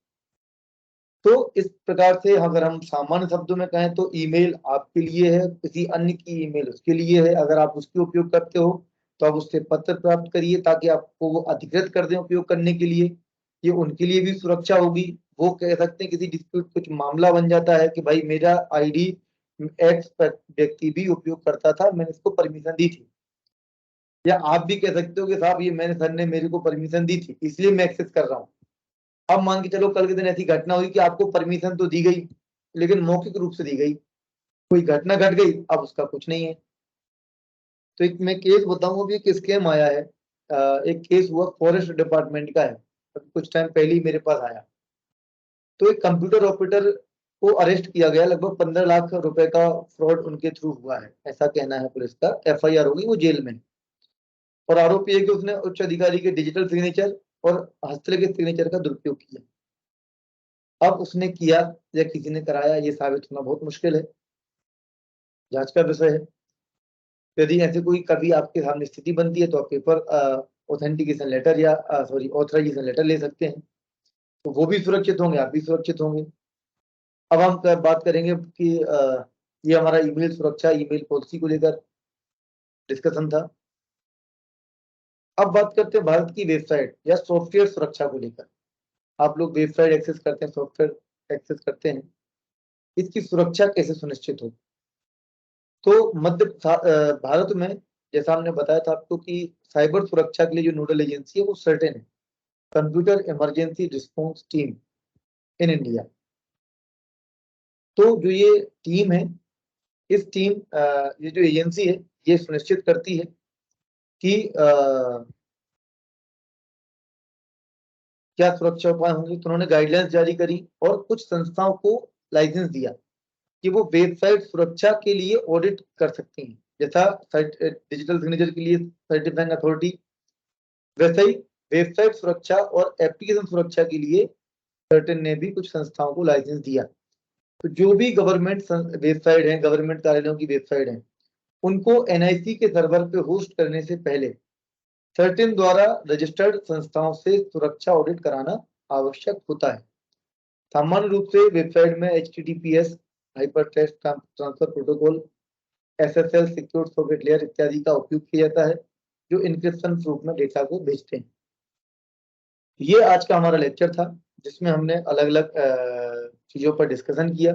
तो इस प्रकार से अगर हम सामान्य शब्दों में कहें तो ईमेल आपके लिए है, किसी अन्य की ईमेल उसके लिए है। अगर आप उसके उपयोग करते हो तो आप उससे पत्र प्राप्त करिए ताकि आपको वो अधिकृत कर दें उपयोग करने के लिए। ये उनके लिए भी सुरक्षा होगी। वो कह सकते हैं किसी डिस्प्यूट कुछ मामला बन जाता है कि भाई मेरा आईडी एक्स व्यक्ति भी उपयोग करता था, मैंने इसको परमिशन दी थी। या आप भी कह सकते हो कि साहब ये मैंने सर ने मेरे को परमिशन दी थी इसलिए मैं एक्सेस कर रहा हूँ। अब मान के चलो कल के दिन ऐसी घटना हुई कि आपको परमिशन तो दी गई लेकिन मौखिक रूप से दी गई, कोई घटना घट गई, अब उसका कुछ नहीं है। तो एक मैं केस बताऊंगा भी, एक स्कैम आया है। एक केस हुआ फॉरेस्ट डिपार्टमेंट का है, अभी कुछ टाइम पहले ही मेरे पास आया। तो एक कंप्यूटर ऑपरेटर को अरेस्ट किया गया, लगभग 15 लाख रुपए का फ्रॉड उनके थ्रू हुआ है, ऐसा कहना है पुलिस का। एफआईआर होगी, वो जेल में है। और आरोपी है कि उसने उच्च अधिकारी के डिजिटल सिग्नेचर और हस्तलिखित सिग्नेचर का दुरुपयोग किया। अब उसने किया या किसी ने कराया, ये साबित होना बहुत मुश्किल है, जांच का विषय है। यदि ऐसे कोई कभी आपके सामने स्थिति बनती है तो आप पेपर ऑथेंटिकेशन लेटर या सॉरी ऑथराइजेशन लेटर ले सकते हैं, तो वो भी सुरक्षित होंगे, आप भी सुरक्षित होंगे। अब हम बात करेंगे कि ये हमारा ईमेल सुरक्षा, ईमेल पॉलिसी को लेकर डिस्कशन था। अब बात करते हैं भारत की वेबसाइट या सॉफ्टवेयर सुरक्षा को लेकर। आप लोग वेबसाइट एक्सेस करते हैं, सॉफ्टवेयर एक्सेस करते हैं, इसकी सुरक्षा कैसे सुनिश्चित हो। तो भारत में जैसा हमने बताया था आपको कि साइबर सुरक्षा के लिए जो नोडल एजेंसी है वो सर्टेन है, computer emergency response team in India. तो जो ये टीम है, इस टीम ये जो एजेंसी है ये सुनिश्चित करती है कि क्या सुरक्षा उपाय होंगे। तो उन्होंने गाइडलाइंस जारी करी और कुछ संस्थाओं को लाइसेंस दिया कि वो वेबसाइट सुरक्षा के लिए ऑडिट कर सकती हैं। जैसा डिजिटल सिग्नेचर के लिए सर्टिफाइंग अथॉरिटी, वैसे ही वेबसाइट सुरक्षा और एप्लीकेशन सुरक्षा के लिए सर्टेन ने भी कुछ संस्थाओं को लाइसेंस दिया। तो जो भी गवर्नमेंट वेबसाइट है, गवर्नमेंट कार्यालयों की वेबसाइट है, उनको एनआईसी के सर्वर पे होस्ट करने से पहले सर्टेन द्वारा रजिस्टर्ड संस्थाओं से सुरक्षा ऑडिट कराना आवश्यक होता है। सामान्य रूप से वेबसाइट में HTTPS, hyper text transfer protocol, SSL, secure socket layer इत्यादि का उपयोग किया जाता है जो इनक्रिप्शन रूप में डेटा को भेजते हैं। ये आज का हमारा लेक्चर था जिसमें हमने अलग अलग चीजों पर डिस्कशन किया।